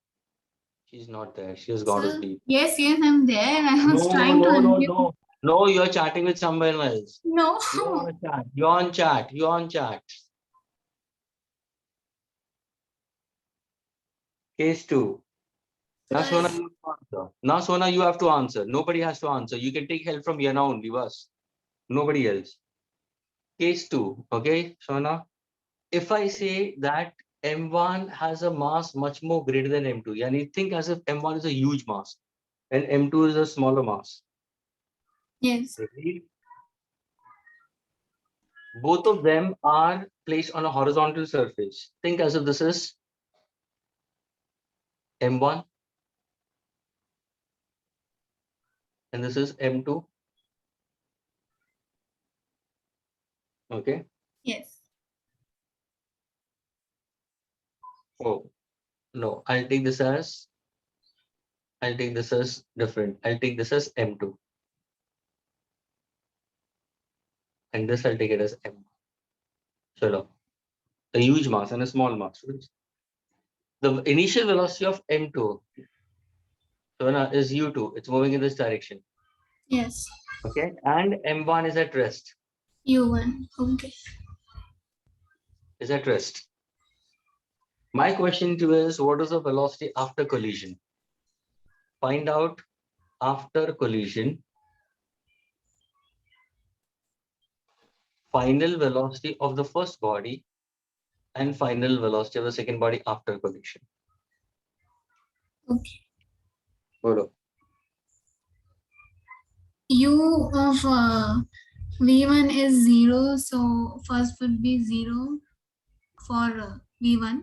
She's not there. She has gone to Sir. sleep. Yes, I'm there. I was trying to unmute. No, you're chatting with someone else. No. You're on chat. You're on chat. Case 2. Now, Sir. Sona, you have to answer. Now, Sona, you have to answer. Nobody has to answer. You can take help from Yana only, bas. Nobody else. Case 2. Okay, Sona. If I say that M1 has a mass much more greater than M2, yani think as if M1 is a huge mass and M2 is a smaller mass. Yes. Agreed? Both of them are placed on a horizontal surface. Think as if this is M1 and this is M2. Okay. Yes. Oh, no, I'll take this as different. I'll take this as M2. And this I'll take it as M1. Chalo. A huge mass and a small mass. The initial velocity of M2 is U2. It's moving in this direction. Yes. Okay. And M1 is at rest. U1. Okay. Is at rest. My question to you is, what is the velocity after collision? Find out after collision final velocity of the first body and final velocity of the second body after collision. Okay. बोलो. U of V1 is 0, so first would be 0 for V1.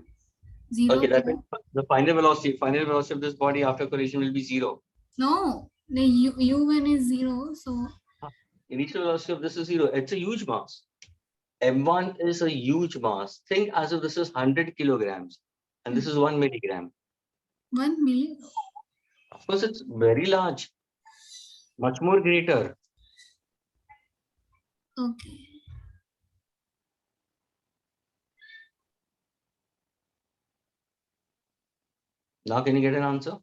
0 Okay, that to means the final velocity of this body after collision will be 0. no, the U1 is 0, so Initial velocity of this is 0. It's a huge mass. M1 is a huge mass. Think as if this is 100 kilograms and this is 1 milligram. 1 million. Of course, it's very large, much more greater. Okay. Now, can you get an answer?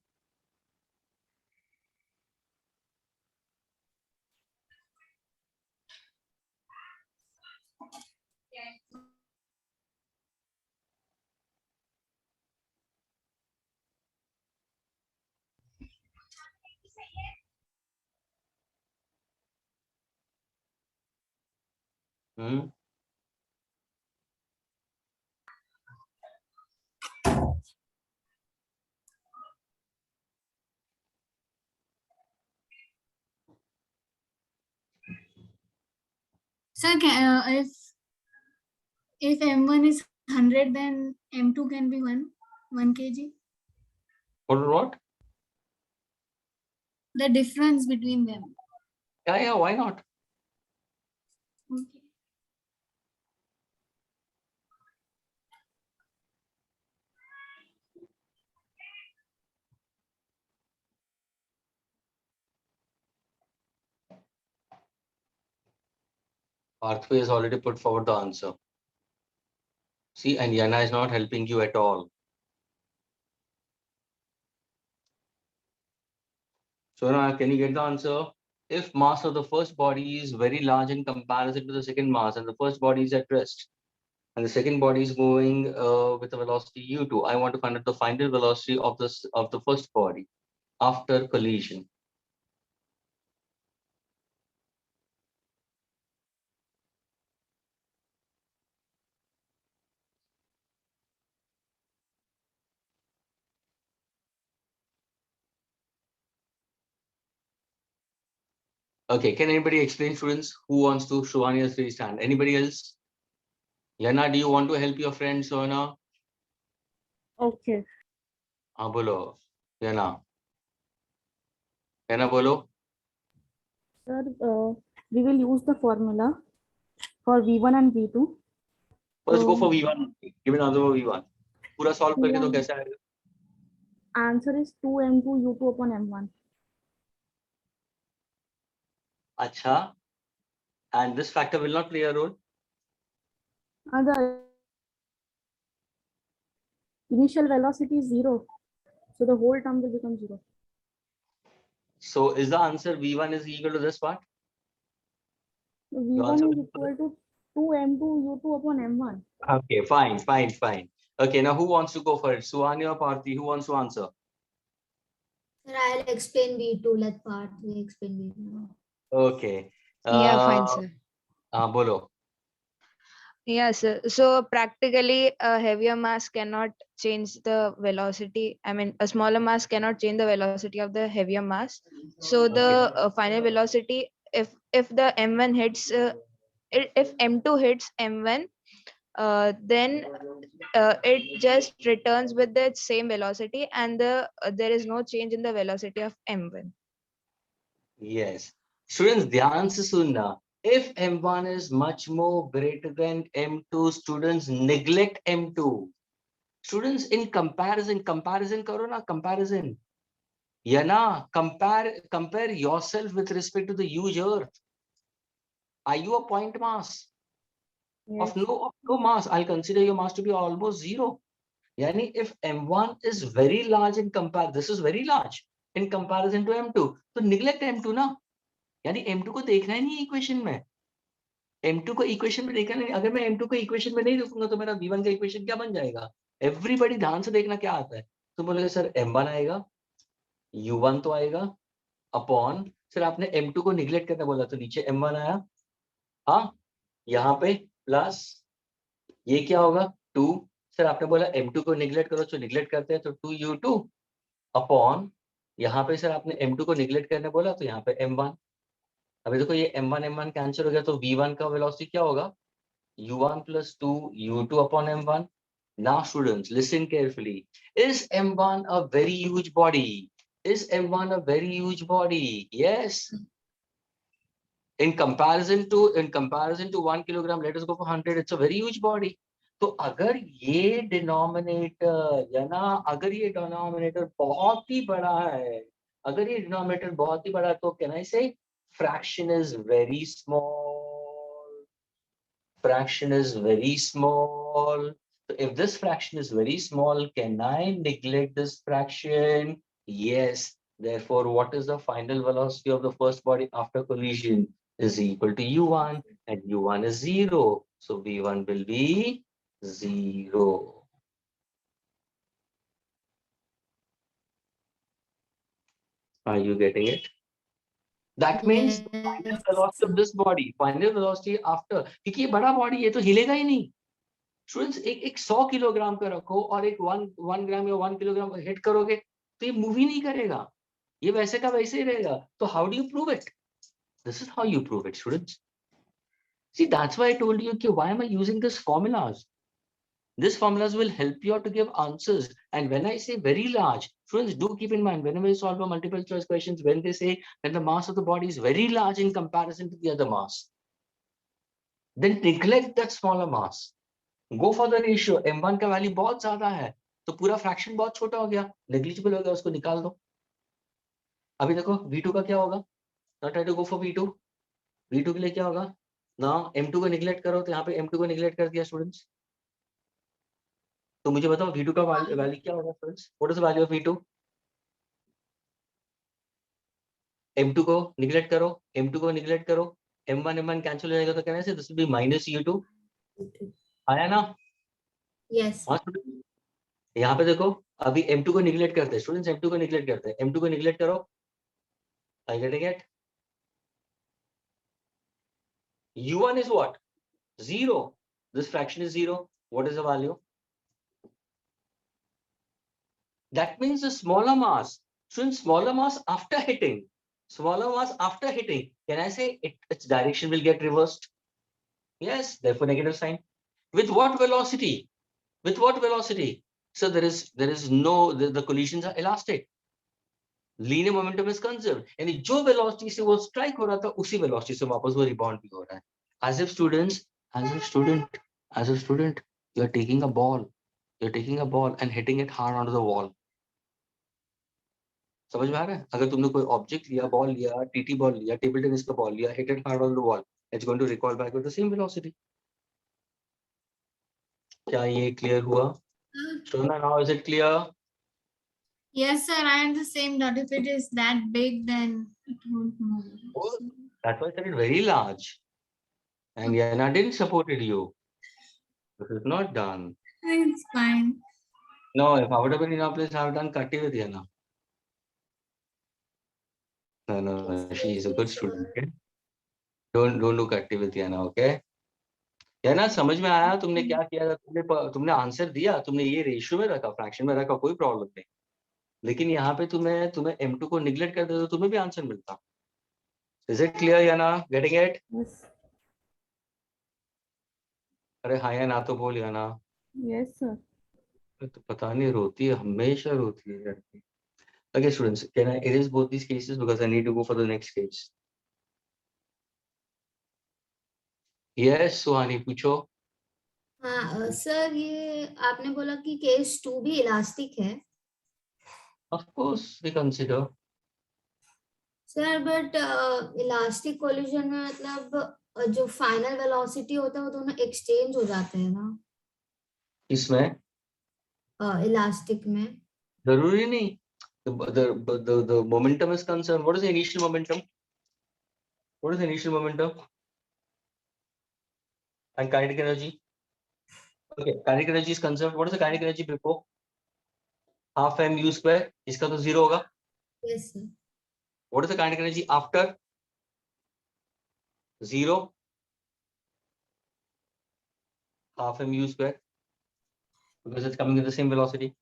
Hmm? Sir, if M1 is 100, then M2 can be 1 kg. What? The difference between them. Yeah, why not? Okay. Arthur has already put forward the answer. See, and Yana is not helping you at all. So now, can you get the answer? If mass of the first body is very large in comparison to the second mass, and the first body is at rest, and the second body is moving with a velocity u2, I want to find out the final velocity of the first body after collision. Okay, can anybody explain, students? Who wants to? Shivani has raised hand. Anybody else? Yana, do you want to help your friend Sona? Okay. Bolo. Yana. Yana, bolo. Sir, we will use the formula for V1 and V2. First, go So, for V1. Give an answer for V1. पूरा solve करके तो कैसे आएगा? Answer is 2m2 u2 upon m1. Acha. And this factor will not play a role. The initial velocity is 0. So the whole term will become 0. So is the answer V1 is equal to this part? V1 is equal to 2m2 u2 upon m1. Okay, fine. Okay, now who wants to go for it? Suhani or Parthi? Who wants to answer? Sir, I'll explain V2. Let Parthy explain V2. Okay. Yeah, fine, sir. Bolo. Yes, so practically a heavier mass cannot change the velocity. I mean, a smaller mass cannot change the velocity of the heavier mass. So the final velocity, if the M1 hits, if M2 hits M1, then it just returns with the same velocity, and there is no change in the velocity of M1. Yes. Students, dhyan se sunna. If M1 is much more greater than M2, students neglect M2. Students, in comparison karo na, comparison. Yana, compare yourself with respect to the huge earth. Are you a point mass? Yes. Of no mass, I'll consider your mass to be almost 0. Yani if M1 is very large in comparison, this is very large in comparison to M2. So neglect M2 na. यानी M2 को देखना ही नहीं equation में. M2 को equation में देखना नहीं. अगर मैं M2 को इक्वेशन में नहीं देखूंगा तो मेरा V1 का इक्वेशन क्या बन जाएगा? एवरीबॉडी ध्यान से देखना क्या आता है. तो बोलेगा सर M1 आएगा, U1 तो आएगा अपॉन, सर आपने M2 को निगलेक्ट करना बोला तो नीचे M1 आया. हाँ, यहाँ पे प्लस ये क्या होगा 2. सर आपने बोला M2 को निगलेक्ट करो तो निगलेक्ट करते हैं तो 2U2 अपॉन यहाँ पे सर आपने m2 को निगलेक्ट करने बोला तो यहाँ पे m1। अभी देखो ये m1 कैंसिल हो गया तो v1 का वेलोसिटी क्या होगा, u1 plus 2 u2 upon m1. Now students, listen carefully. Is m1 a very huge body? Is m1 a very huge body? Yes. In comparison to 1 kilogram, let us go for 100. It's a very huge body. तो अगर ये denominator या ना, अगर ये denominator बहुत ही बड़ा है, अगर ये डिनोमिनेटर बहुत ही बड़ा है, तो कैन आई से fraction is very small, fraction is very small. So if this fraction is very small, can I neglect this fraction? Yes. Therefore, what is the final velocity of the first body after collision is equal to u1, and u1 is 0. So v1 will be 0. Are you getting it? That means the final velocity of this body, final velocity after, क्योंकि ये बड़ा body है तो हिलेगा ही नहीं। Students एक 100 kilogram का रखो और एक 1 ग्राम या 1 किलोग्राम का हिट करोगे तो ये मूव ही नहीं करेगा, ये वैसे का वैसे ही रहेगा। तो how do you prove it? This is how you prove it students. See that's why I told you कि why am I using this formulas. These formulas will help you out to give answers. And when I say very large, students do keep in mind whenever you solve a multiple choice questions, when they say that the mass of the body is very large in comparison to the other mass, then neglect that smaller mass. Go for the ratio. m1 का value बहुत ज्यादा है तो पूरा fraction बहुत छोटा हो गया, नेग्लिजिबल हो गया, उसको निकाल दो। अभी देखो v2 का क्या होगा, now try to go for v2। v2 के लिए क्या होगा ना, m2 को निगलेक्ट करो तो यहाँ पे m2 को निगलेक्ट कर दिया स्टूडेंट्स। तो मुझे बताओ v2 का वैल्यू क्या होगा students, what is the value of v2? m2 को निगलेक्ट करो, m2 को निगलेक्ट करो, m1 कैंसिल हो जाएगा तो कहना है this will be minus u2। आया ना? यस। हाँ स्टूडेंट, यहाँ पे देखो अभी m2 को निगलेक्ट करते हैं स्टूडेंट्स, m2 को निगलेक्ट करते हैं, m2 को निगलेक्ट करो। Are you getting it? u1 is what? 0. This fraction is 0. What is the value? That means the smaller mass. Students, smaller mass after hitting. Smaller mass after hitting. Can I say its direction will get reversed? Yes, therefore negative sign. With what velocity? With what velocity? So there is no, the collisions are elastic. Linear momentum is conserved. यानी जो velocity से वो strike हो रहा था उसी velocity से वापस वो rebound भी हो रहा है। As if student, you're taking a ball and hitting it hard onto the wall. समझ में आ रहा है? अगर तुमने कोई ऑब्जेक्ट लिया, बॉल लिया, टीटी बॉल लिया, टेबल टेनिस का बॉल लिया, hit it hard on the wall, it's going to recoil back with the same velocity. क्या ये क्लियर हुआ? Shona, now is it clear? Yes, sir. I am the same. That if it is that big, then it won't move. Oh, that's why I said it very large. And Yana didn't supported you. This is not done. It's fine. No, if I would have been in your place, I would have done Katti with Yana. No, she is a good student. Okay? Don't do Katti with Yana, okay? Yana, समझ में आया तुमने क्या किया था? तुमने answer दिया, तुमने ये रेशियो में रखा, फ्रैक्शन में रखा, कोई प्रॉब्लम नहीं। लेकिन यहाँ पे तुम्हें m2 को निगलेक्ट कर दे तो तुम्हें भी आंसर मिलता। Is it clear, Yana? Getting it? Yes. अरे हाँ या ना तो बोल याना। Yes, sir. तो पता नहीं, रोती है, हमेशा रोती है लड़की। Okay, students, can I erase both these cases because I need to go for the next case? Yes, सुहानी पूछो। हाँ सर, ये आपने बोला कि केस 2 भी इलास्टिक है। Of course, we consider. Sir but elastic collision में मतलब जो फाइनल वेलोसिटी होता है वो दोनों एक्सचेंज हो जाते हैं ना इसमें इलास्टिक में? जरूरी नहीं। The momentum is concerned. What is the initial momentum? What is the initial momentum? And kinetic energy. Okay, kinetic energy is conserved. What is the kinetic energy before? Half mu square. इसका तो 0 होगा। Yes sir. What is the kinetic energy after 0? Half mu square, because it's coming with the same velocity.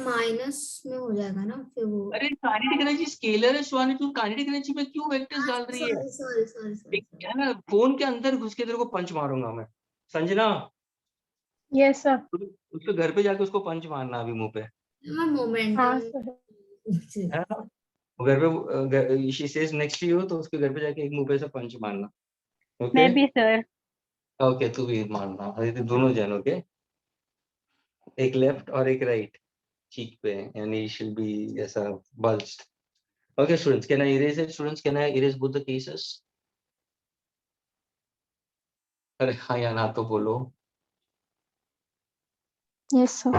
Minus में हो जाएगा ना फिर वो। अरे काइनेटिक एनर्जी स्केलर है स्वानी, तू काइनेटिक एनर्जी में क्यों वेक्टर्स डाल रही है? सॉरी सॉरी सॉरी क्या ना फोन के अंदर घुस के तेरे को पंच मारूंगा मैं। Sanjana, Yes, sir. उसके घर पे जाके उसको पंच मारना अभी मुंह पे, मैं मोमेंटम हाँ sir. है ना? घर पे she says next to you, तो उसके घर पे जाके एक मुंह पे से पंच मारना। ओके मैं भी sir. ओके, तू भी मारना, अरे तो दोनों जन। ओके, एक लेफ्ट और एक राइट चीक पे, यानी शुड बी ऐसा bulged. Okay students, can I erase it? Students, can I erase both the cases? अरे हाँ या ना तो बोलो। Yes, sir.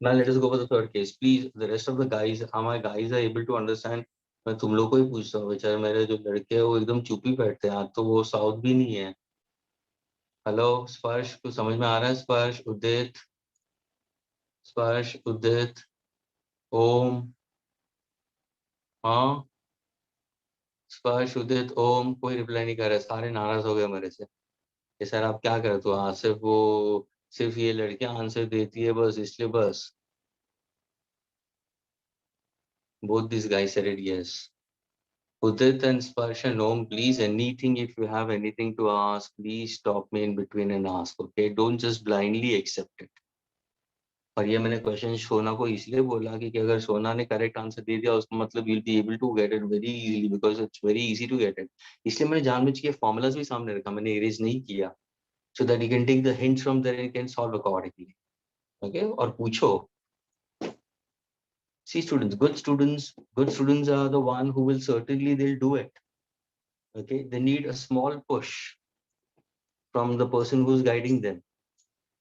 Now let us go for the third case. Please, the rest of the guys, my guys are able to understand. मैं तुम लोग को ही पूछता हूँ, बेचारे मेरे जो लड़के हैं वो एकदम चुप ही बैठते हैं, आज तो वो साउथ भी नहीं है। हेलो स्पर्श, कुछ समझ में आ रहा है? स्पर्श, उदित, स्पर्श, उदित, ओम, हाँ स्पर्श, उदित, ओम, कोई रिप्लाई नहीं कर रहा है, सारे नाराज हो गए मेरे से। ये सर आप क्या कर, तो हाँ सिर्फ ये लड़कियां आंसर देती है बस, इसलिए बस। both these guys said it yes. Udit and Sparsh and Om, please, anything, if you have anything to ask, please stop me in between and ask, okay? Don't just blindly accept it. और ये मैंने question सोना को इसलिए बोला कि अगर सोना ने करेक्ट आंसर दे दिया उसका मतलब you'll be able to get it very easily because it's very easy to get it. इसलिए मैंने जानबूझ के फॉर्मूलाज भी सामने रखा, मैंने इरेज नहीं किया, so that you can take the hints from there and you can solve accordingly. Okay? और पूछो. See students, good students are the one who will certainly they'll do it. Okay, they need a small push from the person who's guiding them,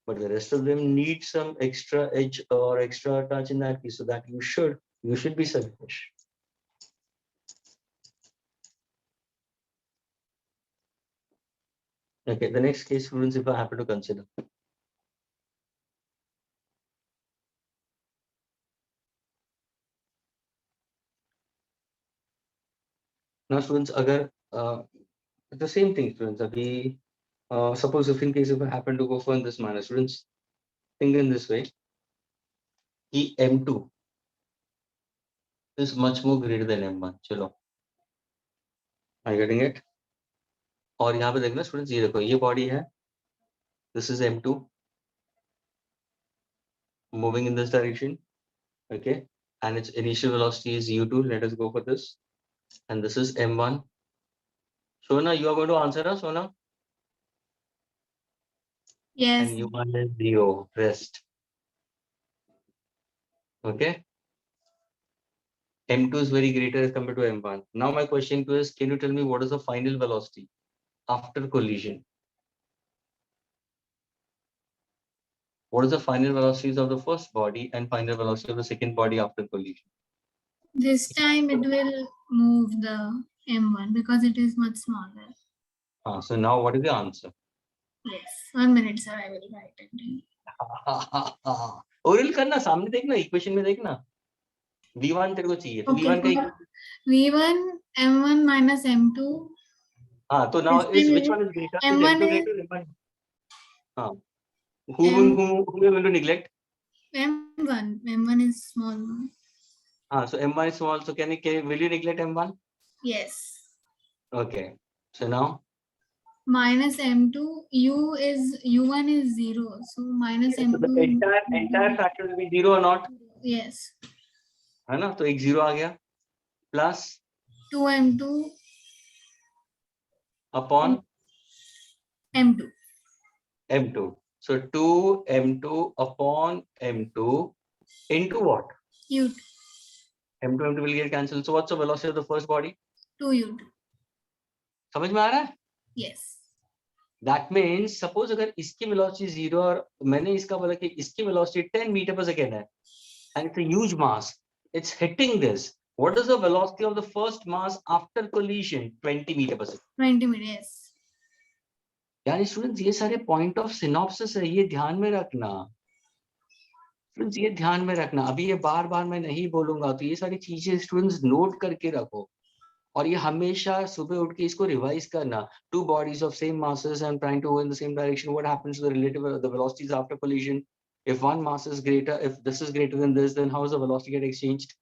but the rest of them need some extra edge or extra touch in that case, so that you should be selfish. Okay, the next case, students, if I happen to consider. Now students, agar the same thing, students, abhi suppose if in case if I happen to go for in this manner, students, think in this way, कि M2 is much more greater than M1. चलो, are you getting it? और यहाँ पे देखना students, ये देखो, ये body है, this is M2 moving in this direction, okay, and its initial velocity is u2. Let us go for this, and this is M1. Sona, you are going to answer us, Sona? Yes. And u1 is 0, rest. Okay, M2 is very greater as compared to M1. Now my question to you is, can you tell me what is the final velocity after collision? What is the final velocities of the first body and final velocity of the second body after collision? This time it will move the M1 because it is much smaller. So now what is the answer? Yes. 1 minute, sir. I will write it. Oral करना, सामने देखना, equation में देखना। V1 तेरे को चाहिए, तो Okay. V1 का V1 M1 minus M2. हाँ, तो now is which one is greater? Is M1 M2 is greater? M1. हाँ. Who we are going to neglect? M1. M1 is small. So M1 is small. So will you neglect M1? Yes. Okay. So now Minus M2. U1 is 0. So minus so the M2. entire factor will be 0 or not? Yes. है ना? तो एक 0 आ गया. Plus 2M2 upon M2. M2. So 2M2 upon M2 into what? U2. M2 will get cancelled. So what's the velocity of the first body? 2U2. समझ में आ रहा है? Yes. That means suppose अगर इसकी velocity 0 और मैंने इसका बोला कि इसकी velocity 10 meter per second है, and it's a huge mass, it's hitting this. What is the velocity of the first mass after collision? 20 meter per second. 20 meter. Yes. यानी स्टूडेंट्स ये सारे पॉइंट ऑफ सिनॉप्सिस है, ये ध्यान में रखना students, ये ध्यान में रखना। अभी ये बार बार मैं नहीं बोलूंगा, तो ये सारी चीजें स्टूडेंट्स नोट करके रखो, और ये हमेशा सुबह उठ के इसको रिवाइज करना। Two bodies of same masses and trying to go in the same direction, what happens to the relative the velocities after collision? If one mass is greater, if this is greater than this, then how is the velocity get exchanged?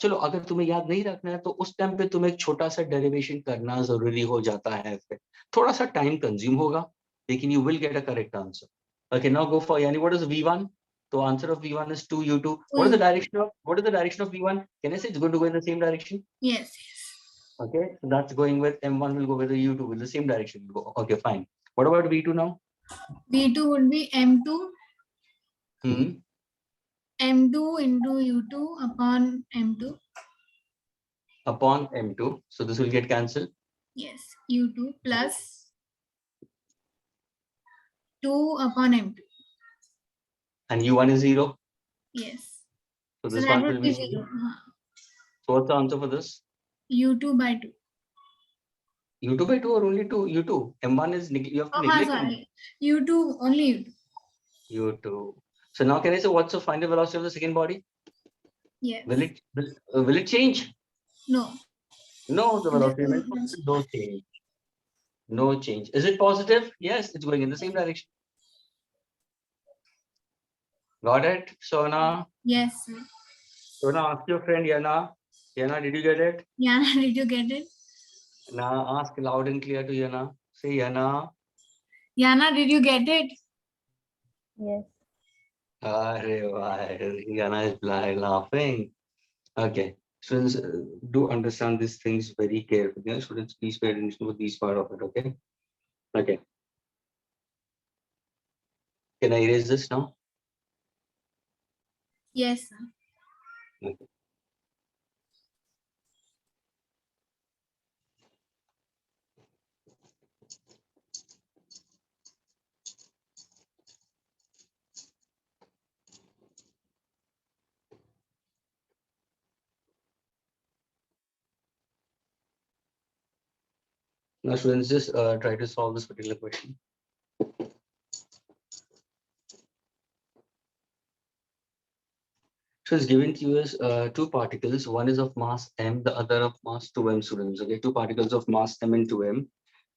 चलो अगर तुम्हें याद नहीं रखना है तो उस time पे तुम्हें एक छोटा सा डेरिवेशन करना जरूरी हो जाता है, फिर थोड़ा सा टाइम कंज्यूम होगा, लेकिन you will get a correct answer. Okay, now go for Yani. What is V1? The answer of V1 is 2U2. What is the direction of V1? Can I say it's going to go in the same direction? Yes. Okay, so that's going with M1 will go with the U2 with the same direction. Okay, fine. What about V2 now? V2 would be M2. Hmm. M2 into U2 upon M2. Upon M2. So this will get cancelled. Yes, U2 plus 2 upon M2. And U1 is 0. Yes. So So this that one would will be be 0. 0. So what's the answer for this? U2 by 2. U2 by 2 or only 2? U2. M1 is, you have to neglect Sorry. U2, only U2. U2. So now can I say what's the final velocity of the second body? Yes. Will it change? No. No, the velocity remains No. constant. No change. No change. Is it positive? Yes, it's going in the same direction. Got it? So now, Yes, sir. so now ask your friend Yana. Yana, did you get it? Yana, did you get it? Now ask loud and clear to Yana. Say Yana. Yana, did you get it? Yes. Yana is laughing. Okay. Students, do understand these things very carefully. Yeah? Students, please pay attention to this part of it. Okay. Okay. Can I erase this now? Yes, sir. Okay. Now, students, just try to solve this particular question. So it's given to you as two particles. One is of mass m, the other of mass 2m, students. Okay, two particles of mass m and 2m,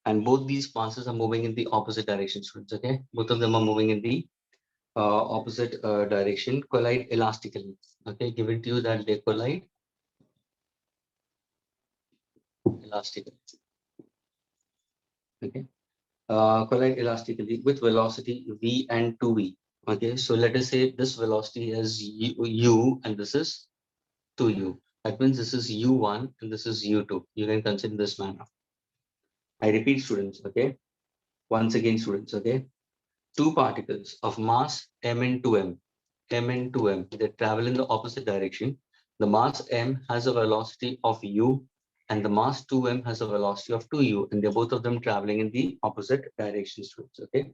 and both these masses are moving in the opposite direction, students. Okay, both of them are moving in the opposite direction, collide elastically. Okay, given to you that they collide elastically. Okay, collide elastically with velocity v and 2v. Okay, so let us say this velocity is u and this is 2u. That means this is u1 and this is u2. You can consider this manner. I repeat, students. Okay, once again, students. Okay, two particles of mass m and 2m, they travel in the opposite direction. The mass m has a velocity of u and the mass 2m has a velocity of 2u, and they're both of them traveling in the opposite direction, students. Okay,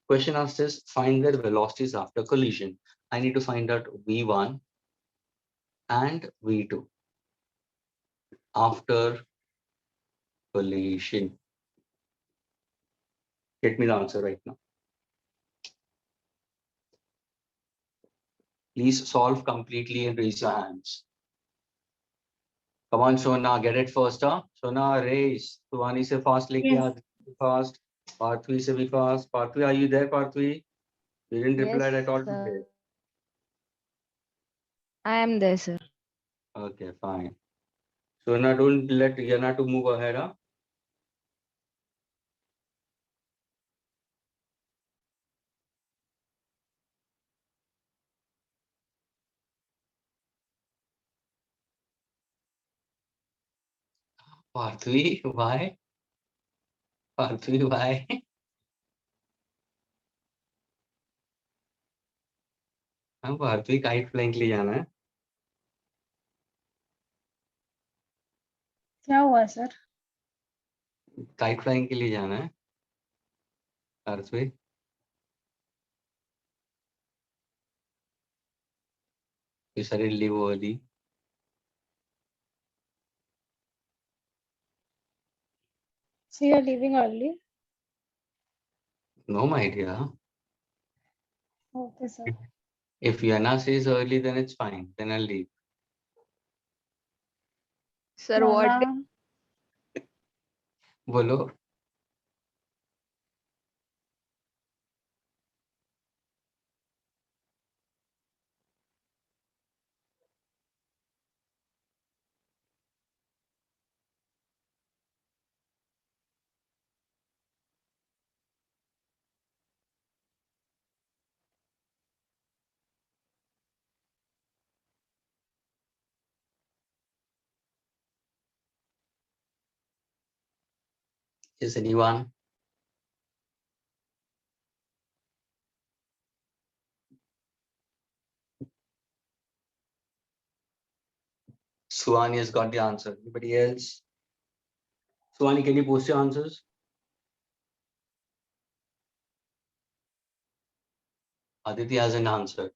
question asked is find their velocities after collision. I need to find out v1 and v2 after collision. Get me the answer right now. Please solve completely and raise your hands. Come on, Shona, get it first, huh? Shona, raise. Tuwani se fast leke Yes. fast. Parthvi se be fast. Parthvi, are you there, Parthvi? You didn't reply at all today. I am there, sir. Okay, fine. Shona, don't let Yana to move ahead, huh? Parthvi, why? Parthvi, why? हाँ Parthavi kite flying के लिए जाना है. क्या हुआ sir? Kite flying के लिए जाना है Parthavi. You suddenly leave early. So you are leaving early? No, my dear. Okay, sir. If Yana says early, then it's fine. Then I'll leave. Sir, what? Mama, बोलो. Is anyone? Suhani has got the answer. Anybody else? Suhani, can you post your answers? Aditi hasn't answered.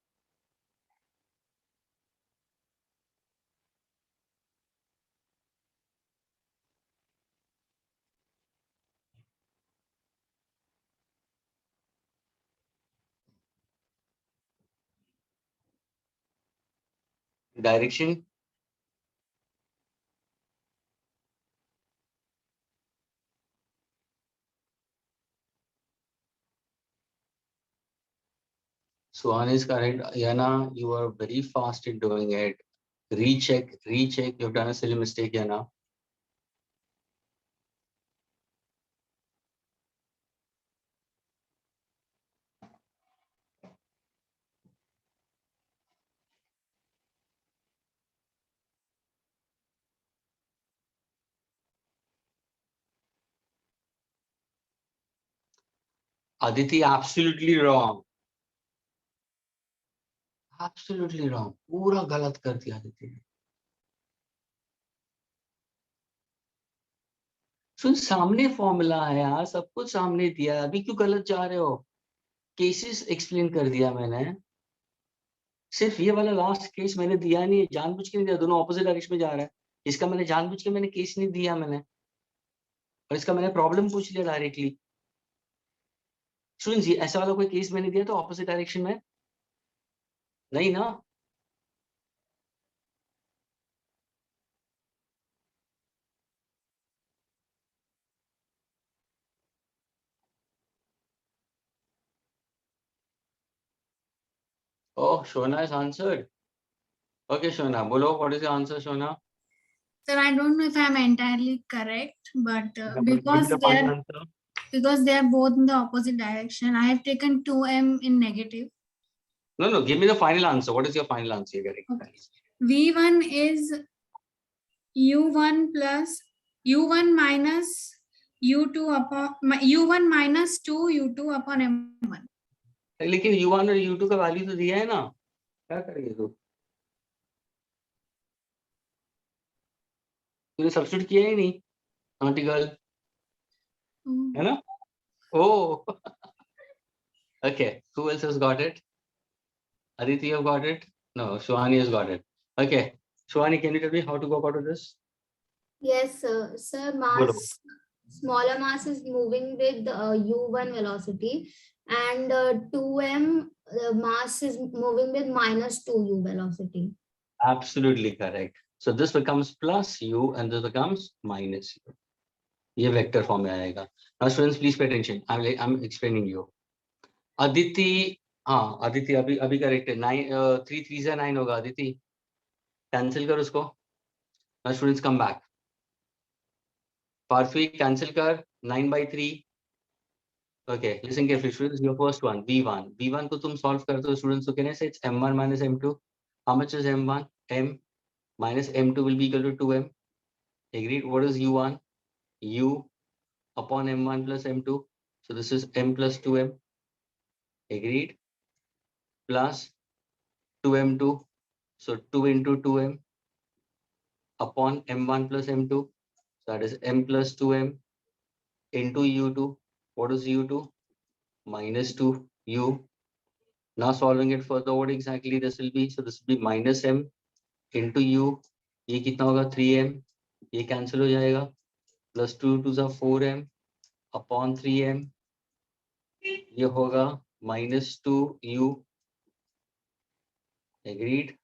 Direction? Suhani is correct. Yana, you are very fast in doing it. Recheck. You've done a silly mistake, Yana. Aditi, absolutely wrong. Absolutely wrong. पूरा गलत कर दिया आदिति ने. सुन, सामने formula है यार, सब कुछ सामने दिया है, अभी क्यों गलत जा रहे हो? केसेस एक्सप्लेन कर दिया मैंने. सिर्फ ये वाला लास्ट केस मैंने दिया नहीं, जानबूझ के नहीं दिया, दोनों ऑपोजिट डायरेक्शन में जा रहा है. इसका मैंने जानबूझ के मैंने केस नहीं दिया मैंने, और इसका मैंने प्रॉब्लम पूछ लिया डायरेक्टली. सुन जी, ऐसा वाला कोई केस मैंने दिया तो ऑपोजिट डायरेक्शन में नहीं ना. Oh, Shona has answered. Okay, Shona, bolo, what is the answer, Shona? Sir, I don't know if I'm entirely correct, but Give me the final answer. because they are both in the opposite direction, I have taken 2m in negative. No, give me the final answer. What is your final answer you're getting? Okay. V1 is U1 plus U1 minus U2 upon U1 minus 2 U2 upon M1. लेकिन U1 और U2 का value तो दिया है ना, क्या करेंगे तू? तूने सब्स्टिट्यूट किया ही नहीं, नॉटी गर्ल, है ना? Oh, okay. Who else has got it? Aditi, you have got it? No, Shwani has got it. Okay, Shwani, can you tell me how to go about this? Yes, sir. Sir, Bolo. smaller mass is moving with u1 velocity, and 2m mass is moving with minus 2u velocity. Absolutely correct. So this becomes plus u and this becomes minus u. ये vector form में आएगा. Now students, please pay attention. I'm explaining you. Aditi, हाँ, Aditi अभी correct है. 9 3 3 से 9 होगा. Aditi, cancel कर उसको. Now students, come back. Parfi, cancel कर. 9 by 3. Okay, listen carefully, students. Your first one, V1. V1 को तुम solve करते हो, students. So can I say it's M1 minus M2? How much is M1? M minus M2 will be equal to 2M. Agreed. What is U1? U upon M1 plus M2. So this is M plus 2M. Agreed. Plus 2M2. So 2 into 2M upon M1 plus M2. So that is M plus 2M into U2. What is U2? Minus 2U. Now solving it further, what exactly this will be? So this will be minus M into U. ये कितना होगा? 3M. ये cancel हो जाएगा. Plus 2 2s are 4M upon 3M. ये होगा minus 2U. Agreed.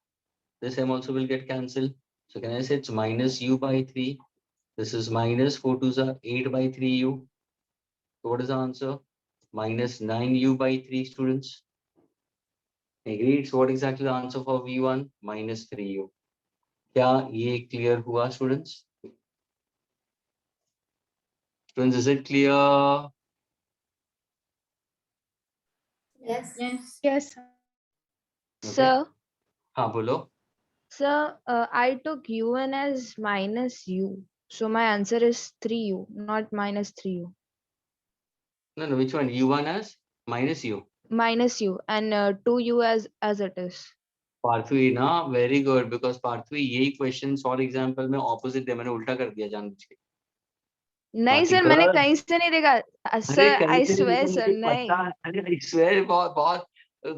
This M also will get cancelled. So can I say it's minus U by 3? This is minus 4 2s are 8 by 3U. So what is the answer? Minus 9U by 3, students. Agreed. So what exactly the answer for V1? Minus 3U. क्या ये clear हुआ, students? Students, is it clear? Yes. Yes. Yes. Okay. Sir, हाँ बोलो. sir, I took U1 as minus U. So my answer is 3u, not minus 3u. No, which one? U1 as minus U. Minus u and 2u as it is. Parthavi ना very good because Parthavi यही question और example में opposite है मैंने उल्टा कर दिया जानबूझ के नहीं बाकी सर, मैंने कर कहीं से नहीं देखा अरे सर, कहीं आई से नहीं स्वेयर देखा सर, मुझे नहीं। पता है अरे आई स्वेयर बहुत बहुत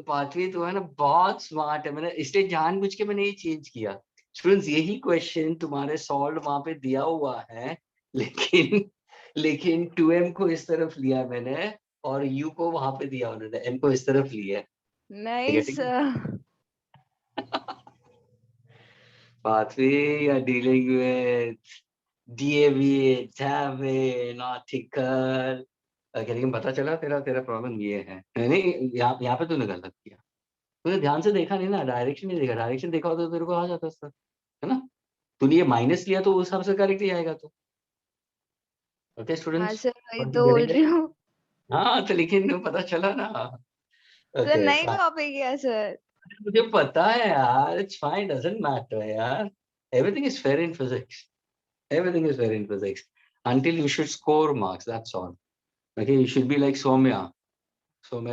पार्थवी तो है ना बहुत स्मार्ट है मैंने इसलिए जानबूझ के मैंने ये चेंज किया स्टूडेंट्स यही क्वेश्चन तुम्हारे सॉल्व वहां पे दिया हुआ है लेकिन लेकिन 2m को इस तरफ लिया मैंने और u को वहां पे दिया उन्होंने m को इस तरफ लिया नहीं sir. Pathway, you're dealing with DAV, Tavin, article. Okay, लेकिन पता चला तेरा तेरा प्रॉब्लम ये है नहीं यहाँ पे तूने गलत किया तूने ध्यान से देखा नहीं ना डायरेक्शन नहीं देखा डायरेक्शन देखा होता तो तेरे को आ जाता सर है ना तूने ये माइनस लिया तो उस हिसाब से करेक्ट ही आएगा तो ओके हाँ स्टूडेंट्स सर, वही तो बोल रही हूँ हाँ तो लेकिन पता चला ना सर, ओके नहीं कॉपी किया सर। मुझे पता है यार इट्स फाइन डजंट मैटर यार everything is fair in physics everything is fair in physics until you should score marks that's all okay you should be like Soumya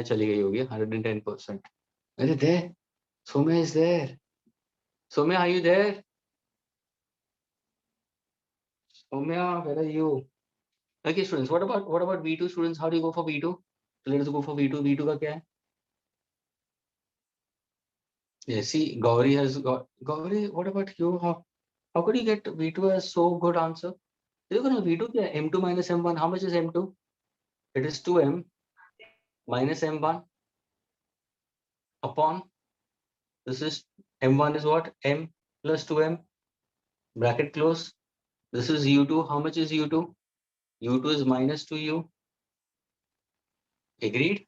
chali gayi hogi 110% are there Soumya is there Soumya are you there Soumya where are you okay students what about V2 students how do you go for V2 so let us go for V2 ka kya hai yeah see Gauri has got Gauri what about you how could you get V2 as so good answer देखो ना V2 क्या है M2 minus M1 how much is M2 it is 2M minus M1 upon this is M1 is what? M plus 2M, bracket close. This is U2. How much is U2? U2 is minus 2U. Agreed?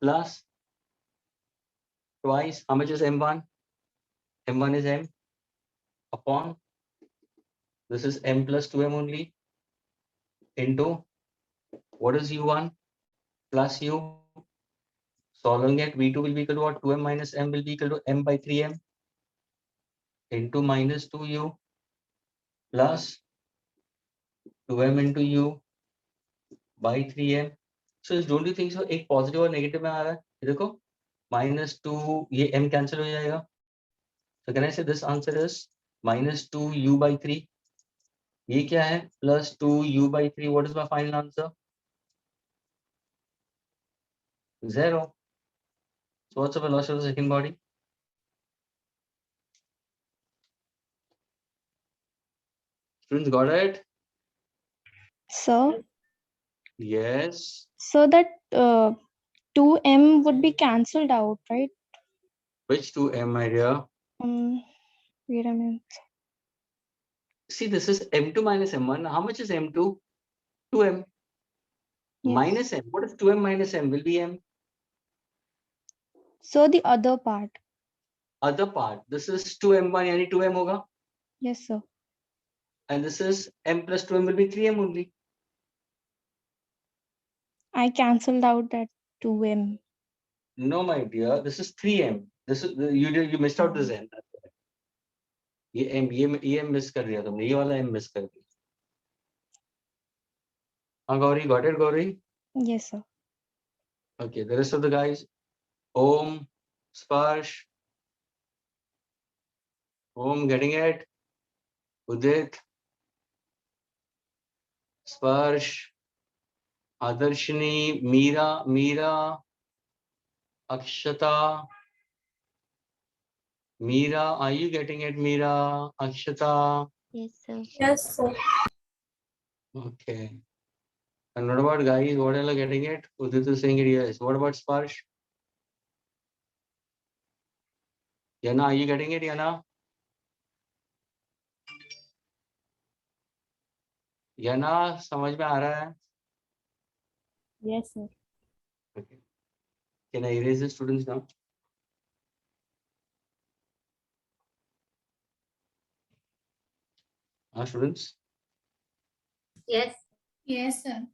Plus twice. How much is M1? M1 is M upon. This is M plus 2M only. Into what is U1? Plus U. Solving it, V2 will be equal to what? 2M minus M will be equal to M by 3M. Into minus 2U. Plus 2M into U by 3M. So don't you think so? एक positive और negative में आ रहा है ये देखो -2 ये m cancel हो जाएगा so can I say this answer is -2u by 3 ये क्या है +2u by 3 what is my final answer 0 so what's the velocity of the second body students got it So, yes so that 2m would be cancelled out, right? which 2m my dear Wait a minute. see this is m2 minus m1 how much is m2 2m Yes. minus m what is 2m minus m will be m So the other part. other part this is 2m1 yani 2m hoga Yes, sir. and this is m plus 2m will be 3m only I cancelled out that 2m. no my dear this is 3m this is you missed out this n that's why. ये m miss कर दिया तुमने ये वाला m miss कर दिया हाँ Gauri got it Gauri Yes, sir. okay the rest of the guys Om Sparsh Om getting it Udit Sparsh Adarshini Meera Akshata Meera are you getting it Meera Akshata Yes, sir. Yes, sir. okay and what about guys what are you getting it Udit is saying it yes what about Sparsh Yana are you getting it Yana Yana समझ में आ रहा है Yes, sir. okay can I erase the students now students Yes. Yes, sir.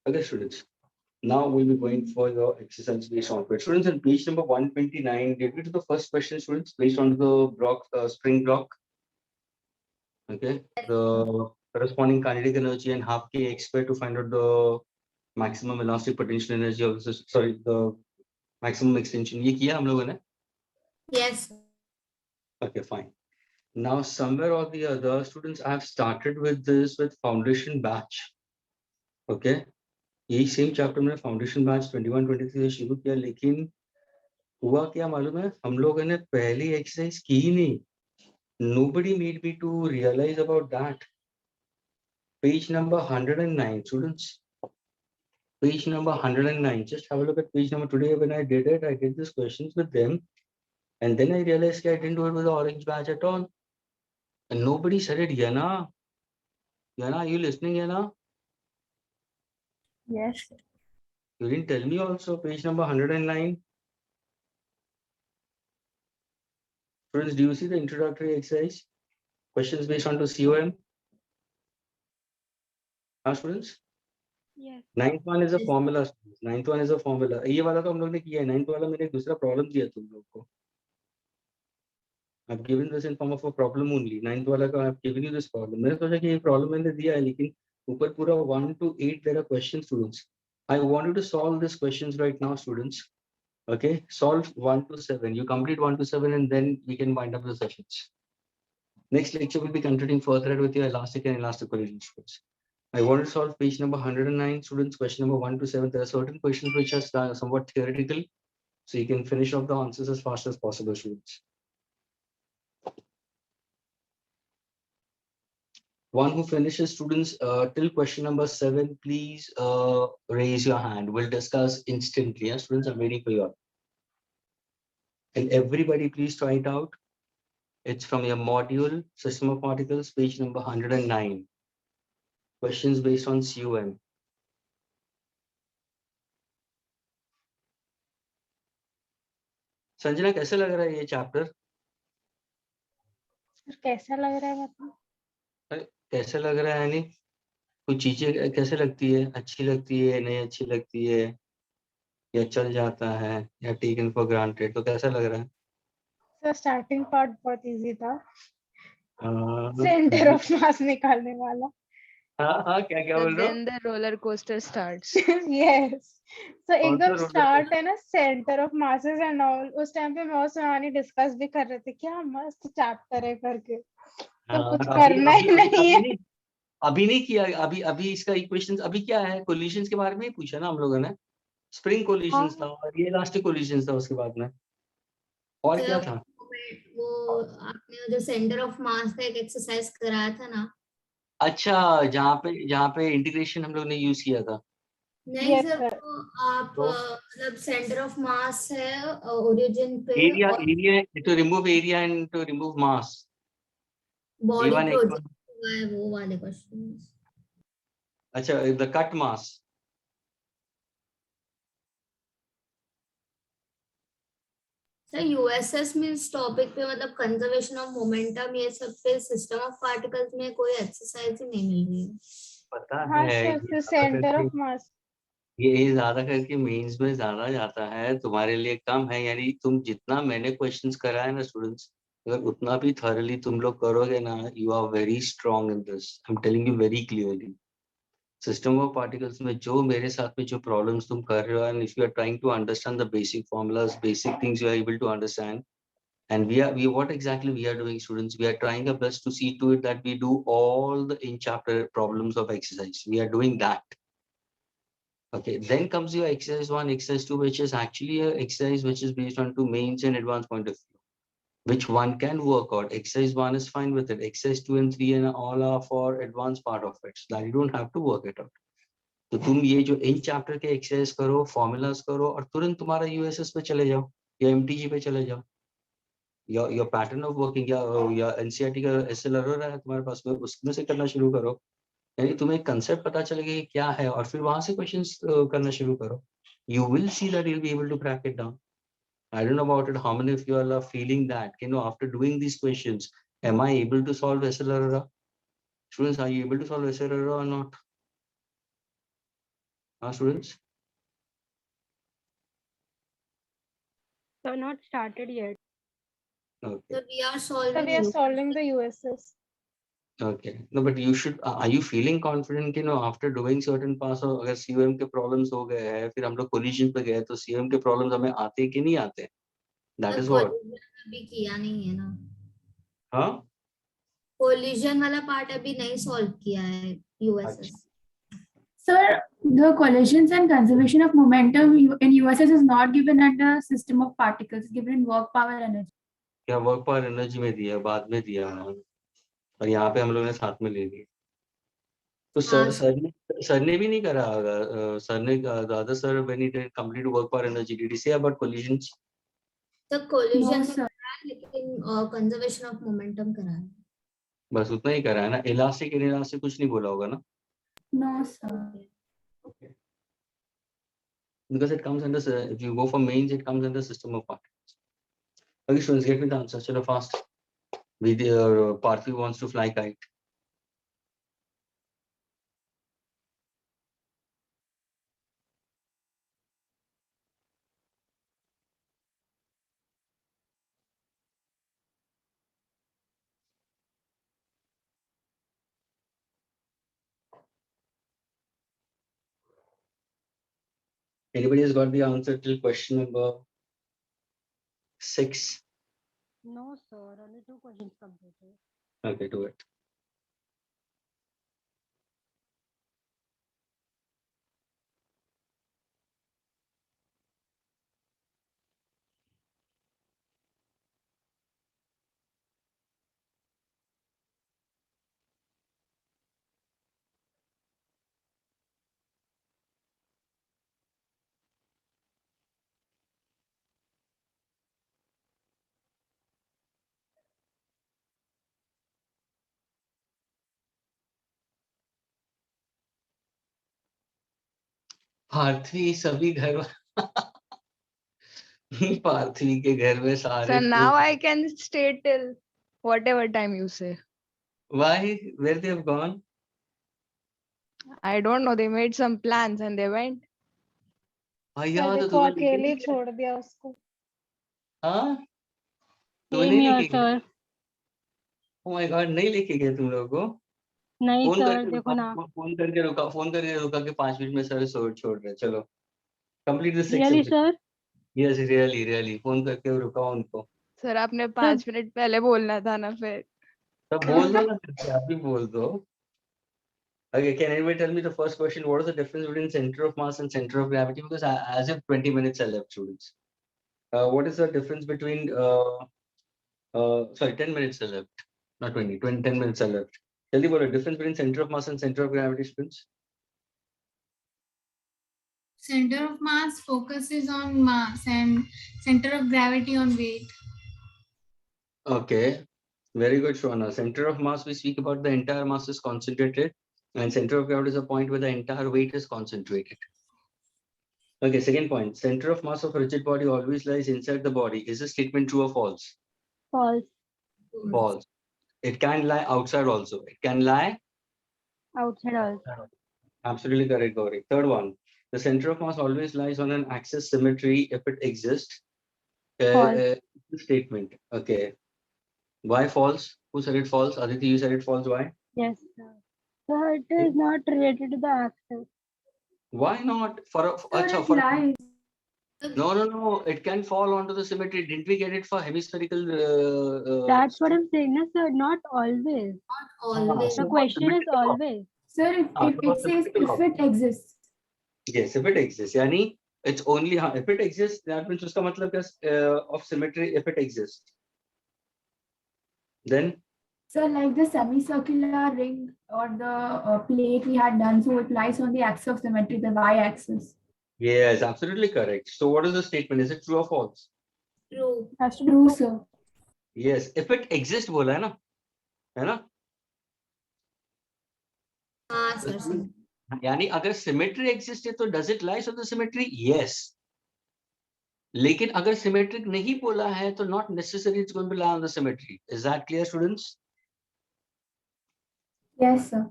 Okay, students. Now we'll be going for your exercise based on it. Students, on page number 129, get to the first question, students, based on the block, string block. Okay, the corresponding kinetic energy and half k x square to find out the maximum elastic potential energy of the, sorry, the maximum extension. ये किया हम लोगों ने? Yes. Okay, fine. Now, somewhere or the other, students, I have started with this with foundation batch. Okay, यही same chapter में foundation batch 21-23 से शुरू किया, लेकिन हुआ क्या मालूम है, हम लोगों ने पहली एक्सरसाइज की ही नहीं. Nobody made me to realize about that. Page number 109, students. Page number 109. Just have a look at page number. Today when I did it, I did these questions with them, and then I realized that I didn't do it with the orange batch at all. And nobody said it. Yana, are you listening, Yana? Yes. You didn't tell me also. Page number 109. Students, do you see the introductory exercise? Questions based on to COM? Students? Yes. Ninth one is a formula. Ninth one is a formula. ये वाला तो हम लोग ने किया है. Ninth वाला मैंने एक दूसरा problem दिया तुम लोग को. I've given this in form of a problem only. Ninth वाला का I've given you this problem. मैंने सोचा कि ये problem मैंने दिया है, लेकिन ऊपर पूरा 1 to 8 there are questions, students. I want you to solve these questions right now, students. Okay, solve 1 to 7. You complete 1 to 7 and then we can wind up the sessions. Next lecture will be continuing further with your elastic and elastic collision, students. I want to solve page number 109, students, question number 1 to 7. There are certain questions which are somewhat theoretical, so you can finish off the answers as fast as possible, students. One who finishes, students, till question number 7, please raise your hand. We'll discuss instantly. Yeah? Students, I'm waiting for you. And everybody, please try it out. It's from your module, System of Particles, page number 109. Questions based on COM. Sanjana, कैसे लग रहा है ये chapter? कैसा लग रहा है मतलब? कैसे लग रहा है यानी कुछ चीजें कैसे लगती है? अच्छी लगती है, नहीं अच्छी लगती है, या चल जाता है, या टेकन फॉर ग्रांटेड? तो कैसा लग रहा है? सर स्टार्टिंग पार्ट बहुत इजी था. हाँ सेंटर ऑफ मास निकालने वाला. हाँ, क्या बोल रहे हो? Then the roller coaster starts. Yes. So कौन सा एकदम roller स्टार्ट है ना, centre of masses and all. उस टाइम पे मैं और सुहानी डिस्कस भी कर रहे थे, क्या मस्त चैप्टर है करके. तो कुछ करना ही नहीं है. अभी नहीं किया. अभी इसका इक्वेशंस अभी क्या है? कोलिशंस के बारे में ही पूछा ना हम लोगों ने. स्प्रिंग कोलिशंस था और ये इलास्टिक कोलिशंस था उसके बाद में. और क्या था? वो आपने जो सेंटर ऑफ मास का एक एक्सरसाइज कराया था ना. अच्छा, जहाँ पे इंटीग्रेशन हम लोग ने यूज किया था. नहीं सर, आप मतलब सेंटर ऑफ मास है ओरिजिन पे. Area to remove area and to remove mass. Body project हुआ है वो वाले क्वेश्चंस. अच्छा, the cut mass. Sir USS में इस टॉपिक पे मतलब कंजर्वेशन ऑफ मोमेंटम ये सब पे सिस्टम ऑफ पार्टिकल्स में कोई एक्सरसाइज ही नहीं मिल रही है. पता हाँ है सर, सेंटर ऑफ मास ये ज्यादा करके मेंस में ज्यादा जाता है. तुम्हारे लिए कम है. यानी तुम जितना मैंने क्वेश्चंस कराया ना स्टूडेंट्स, अगर उतना भी थॉरली तुम लोग करोगे ना, you are very strong in this. I am telling you very clearly. System of particles में जो मेरे साथ में जो प्रॉब्लम्स तुम कर रहे हो, and if you are trying to understand the basic formulas, basic things you are able to understand. And we what exactly we are doing, students? We are trying our best to see to it that we do all the in-chapter problems of exercise. We are doing that. Okay, then comes your exercise 1, exercise 2, which is actually an exercise which is based on two mains and advanced point of view, which one can work out. Exercise 1 is fine with it. Exercise 2 and 3 and all are for advanced part of it, so that you don't have to work it out. तो तुम ये जो in chapter के exercise करो, formulas करो, और तुरंत तुम्हारा यूएसएस पे चले जाओ या एमटीजी पे चले जाओ. योर पैटर्न ऑफ वर्किंग या एनसीईआरटी का एसएलआर रहा है तुम्हारे पास में, उसमें से करना शुरू करो. यानी तुम्हें कंसेप्ट पता चलेगा कि क्या है, और फिर वहां से क्वेश्चंस करना शुरू करो. You will see that you will be able to crack it down. I don't know about it, how many of you are feeling that, you know, after doing these questions, am I able to solve SLR? Students, are you able to solve SLR or not? Students? So not started yet. Okay. So we are So solving. we are solving the USS. Okay. No, but you should. Are you feeling confident? After doing certain parts, or अगर COM के problems हो गए हैं, फिर हम लोग collision पे गए, तो COM के problems हमें आते कि नहीं आते? That is what. अभी किया नहीं है ना. हाँ. कोलिजन वाला पार्ट अभी नहीं सॉल्व किया है USS. Sir, the collisions and conservation of momentum in USS is not given under system of particles, given in work power energy. क्या वर्क पावर एनर्जी में दिया, बाद में दिया उन्होंने, और यहाँ पे हम लोगों ने साथ में ले लिया. तो सर ने भी नहीं करा होगा. सर ने दादा sir when he did complete work power energy, did he say about collisions? तो कोलिजन No, sir. लेकिन कंजर्वेशन ऑफ मोमेंटम करा है. बस उतना ही करा है ना. इलास्टिक इलास्टिक कुछ नहीं बोला होगा ना. No, sir. Okay. Because it comes under, if you go for mains, it comes under system of particles. Okay, students, get me the answer. Chalo fast. Parthiv wants to fly kite. Anybody has got the answer till question number 6? No, sir. Only 2 questions completed. Okay, do it. Parthavi सभी घर पार्थवी के घर में सारे. So now I can stay till whatever time you say. Why? Where they have gone? I don't know. They made some plans and they went. भैया sir तो को तुम्हें अकेले लेके छोड़ दिया उसको. हाँ, तुम्हें Same नहीं here, लेके गए? sir. Oh my God, नहीं लेके गए तुम लोगों को? नहीं फोन सर, करके देखो रुका, ना. फोन करके रुका कि 5 मिनट में सर छोड़ रहे. चलो, complete the 6 Really, subject. sir? Yes, really. Phone करके रुका उनको. सर आपने 5 मिनट पहले बोलना था ना फिर. तब बोल दो ना, फिर आप भी बोल दो. Okay, can anybody tell me the first question? What is the difference between center of mass and center of gravity? Because as if 20 minutes are left, students. What is the difference between, sorry, 10 minutes are left, not 20, 10 minutes are left. Tell me what the difference between center of mass and center of gravity, students. Center of mass focuses on mass and center of gravity on weight. Okay, very good, Shwana. Center of mass, we speak about the entire mass is concentrated, and center of gravity is a point where the entire weight is concentrated. Okay, second point. Center of mass of a rigid body always lies inside the body. Is this statement true or false? False. False. It can lie outside also. It can lie Outside also. absolutely correct, Gauri. Third one. The center of mass always lies on an axis symmetry if it exists. False. Statement. Okay. Why false? Who said it false? Aditi, you said it false. Why? Yes, sir. Sir, it is not related to the axis. Why not? Sir, it lies. No. It can fall onto the symmetry. Didn't we get it for hemispherical? That's what I'm saying, no, sir. Not always. Always. The question is always. Sir, it says if it exists. Yes, if it exists. Yani, it's only if it exists, that means uska matlab is of symmetry if it exists. Then? Sir, like the semicircular ring or the plate we had done, so it lies on the axis of symmetry, the y-axis. Yes, absolutely correct. So what is the statement? Is it true or false? True. Has to be true, sir. Yes, if it exists बोला है ना? हाँ sir. यानी अगर symmetry exists है तो does it lies on the symmetry? Yes. लेकिन अगर symmetric नहीं बोला है तो not necessarily it's going to lie on the symmetry. Is that clear, students? Yes, sir.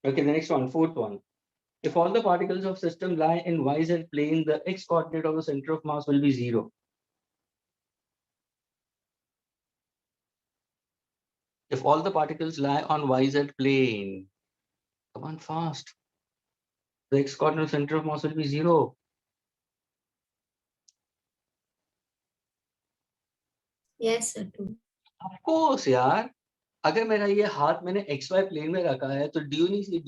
Okay, the next one, fourth one. If all the particles of system lie in YZ plane, the x coordinate of the center of mass will be 0. If all the particles lie on YZ plane, come on fast. The x coordinate of center of mass will be 0. Yes, sir. True. Of course, यार. अगर मेरा ये हाथ मैंने XY plane में रखा है, तो do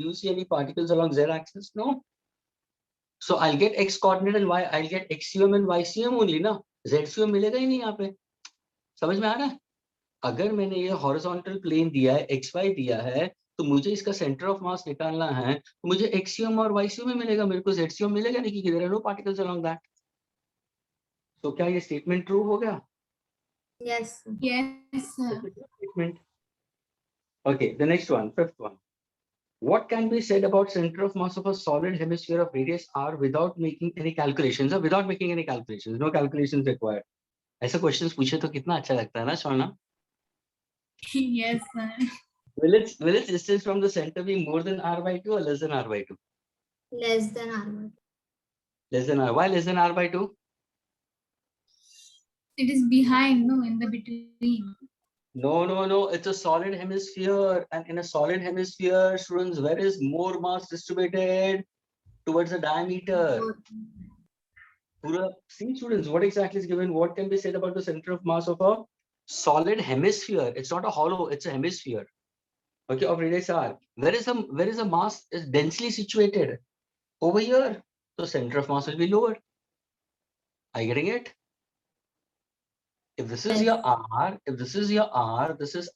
you see any particles along Z axis? No. So I'll get x coordinate and y. I'll get xcum and ycum only ना. Zcum मिलेगा ही नहीं यहाँ पे. समझ में आ रहा है? अगर मैंने ये horizontal plane दिया है, XY दिया है, तो मुझे इसका center of mass निकालना है, तो मुझे xcum और ycum ही मिलेगा, मेरे को zcum मिलेगा नहीं, क्योंकि there are no particles along that. So क्या ये statement true हो गया? Yes. Sir. Yes, sir. That's a true statement. Okay, the next one, fifth one. What can be said about center of mass of a solid hemisphere of radius r without making any calculations? Or without making any calculations, no calculations required. ऐसे questions पूछे तो कितना अच्छा लगता है ना, Shona? Yes, sir. Will its distance from the center be more than r/2 or less than r/2? Less than R1. Less than r. Why less than r/2? It is behind, no, in the between. No. It's a solid hemisphere, and in a solid hemisphere, students, where is more mass distributed? Towards the diameter. See, students, what exactly is given? What can be said about the center of mass of a solid hemisphere? It's not a hollow, it's a hemisphere. Okay, of radius r. Where is the mass is densely situated? Over here. So center of mass will be lower. Are you getting it? If this is your r, this is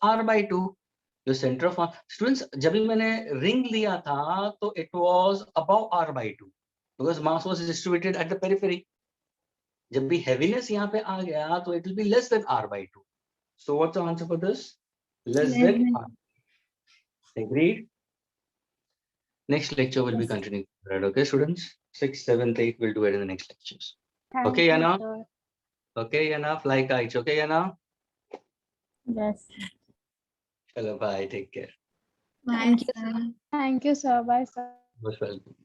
r/2. Your center of mass. Students, जब भी मैंने ring लिया था, तो it was above r/2 because mass was distributed at the periphery. जब भी heaviness यहाँ पे आ गया, तो it will be less than r/2. So what's the answer for this? Less than r. Agreed? Next lecture will be continuing. Right? Okay, students? 6th, 7th, 8th, we'll do it in the next lectures. Okay, Yana? Sir. Okay, Yana, fly kites. Okay, Yana? Yes. Hello, bye. Take care. Bye, sir. Thank you, sir. Bye, sir. Most welcome.